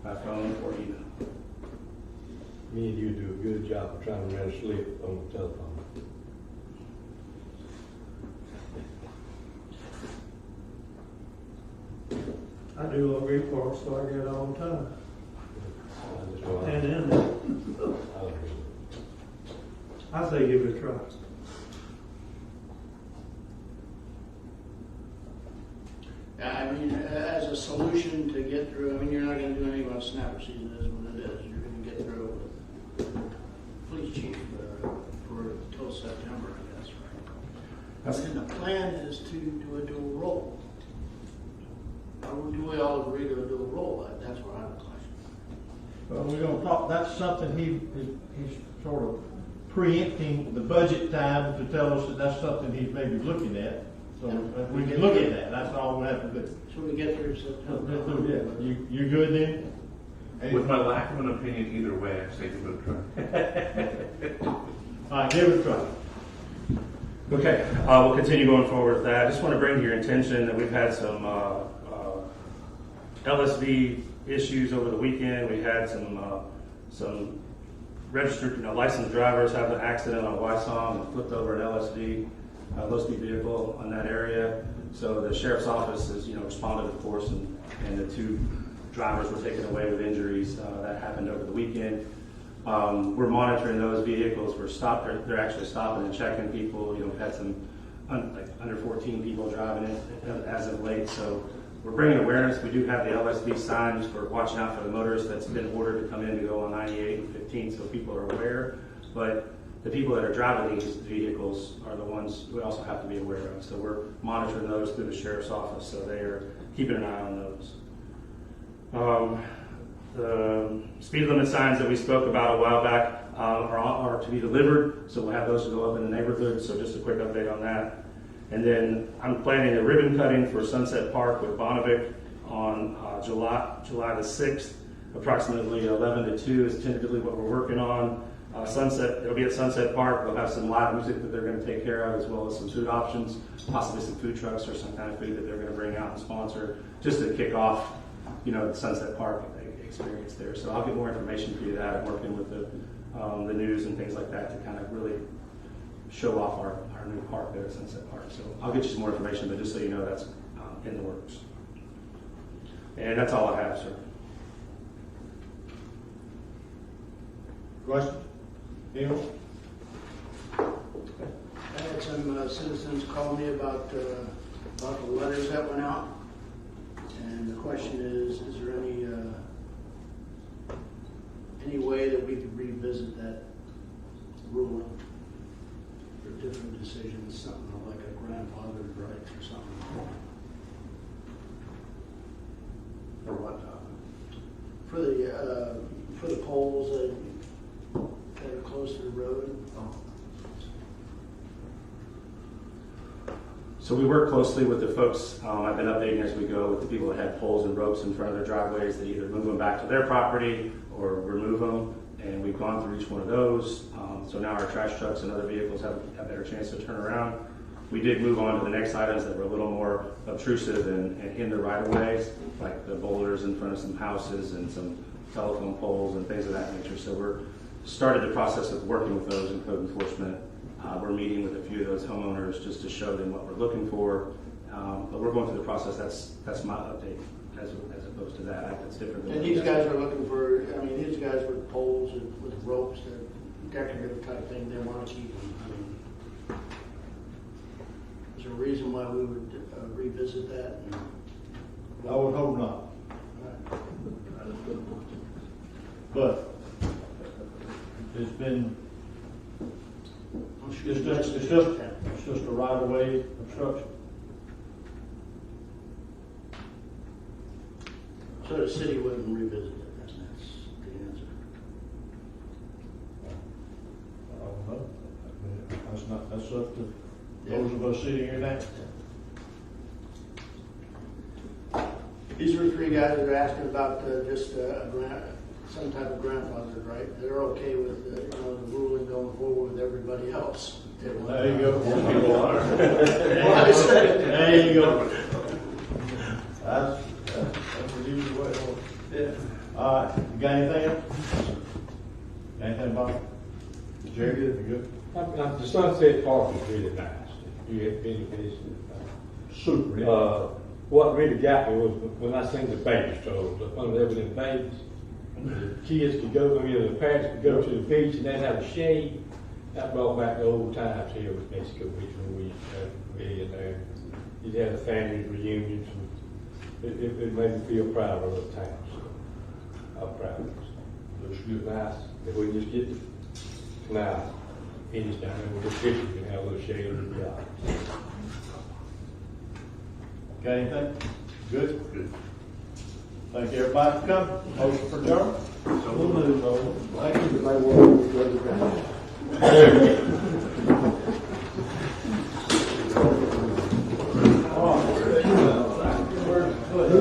by phone or email. Me and you do a good job of trying to run a slip on the telephone. I do all reports, so I get it all the time. I just want And to- then, I say give it a try. I mean, as a solution to get through, I mean, you're not gonna do anything about snapper season, is what it is. You're gonna get through with police chief till September, I guess, right? And the plan is to do a dual role. Do we all agree to a dual role? That's what I have a question. Well, we're going to talk. That's something he's sort of preempting the budget time to tell us that that's something he's maybe looking at. So we can look at that. That's all we have to do. So we get through September. Yeah. You good then? With my lack of an opinion either way, I say give it a try. All right, give it a try. Okay, we'll continue going forward with that. I just want to bring to your attention that we've had some LSV issues over the weekend. We had some registered, licensed drivers have an accident on Wysong and flipped over an LSD, low-speed vehicle in that area. So the sheriff's office has, responded, of course, and the 2 drivers were taken away with injuries. That happened over the weekend. We're monitoring those vehicles. They're actually stopping and checking people. We've had some under 14 people driving it as of late. So we're bringing awareness. We do have the LSD signs for watching out for the motorists that's been ordered to come in to go on 98 and 15, so people are aware. But the people that are driving these vehicles are the ones we also have to be aware of. So we're monitoring those through the sheriff's office, so they are keeping an eye on those. The speed limit signs that we spoke about a while back are to be delivered, so we'll have those to go up in the neighborhood. So just a quick update on that. And then I'm planning a ribbon cutting for Sunset Park with Bonnevik on July the 6th, approximately 11 to 2 is tentatively what we're working on. It'll be at Sunset Park. We'll have some live music that they're going to take care of, as well as some food options, possibly some food trucks or some kind of food that they're going to bring out and sponsor, just to kick off, the Sunset Park experience there. So I'll get more information for you that I'm working with the news and things like that to kind of really show off our new park there at Sunset Park. So I'll get you some more information, but just so you know, that's in the works. And that's all I have, sir. Questions? Anyone? I had some citizens call me about the letters that went out. And the question is there any way that we could revisit that ruling for different decisions, something like a grandfather's rights or something? For what topic? For the poles that are close to the road. So we work closely with the folks. I've been updating as we go with the people that had poles and ropes in front of their driveways. They either move them back to their property or remove them, and we've gone through each one of those. So now our trash trucks and other vehicles have a better chance to turn around. We did move on to the next items that were a little more obtrusive and in the right-of-ways, like the boulders in front of some houses and some telephone poles and things of that nature. So we're started the process of working with those in code enforcement. We're meeting with a few of those homeowners just to show them what we're looking for. But we're going through the process. That's my update as opposed to that. That's different. And these guys are looking for, these guys with poles and with ropes, decorative type thing, they want to keep them. Is there a reason why we would revisit that? I would hope not. But it's been, it's just a right-of-way obstruction. So the city wouldn't revisit it, that's the answer. I don't know. That's up to those of us sitting here now. These are 3 guys that are asking about some type of grandfather, right? They're okay with the ruling going forward with everybody else. There you go. There you go. That's the usual way it works. Yeah. All right. You got anything else? Anything about it? Jerry, you good? The Sunset Park is really nice. You have been Super. what really got me was when I seen the baby strollers up under there with them babies. The kids could go, the parents could go to the beach and they'd have a shade. That brought back the old times here with Mexico Beach when we used to have a million there. You'd have the family reunions. And it made me feel proud of the town. So I'm proud of it. Looks good, nice. If we just get the canal finished down there with the fishing, we can have a little shade in the yard. Got anything? Good? Good. Thank you, everybody, for coming. Motion for adjournment? So we'll move on. Thank you.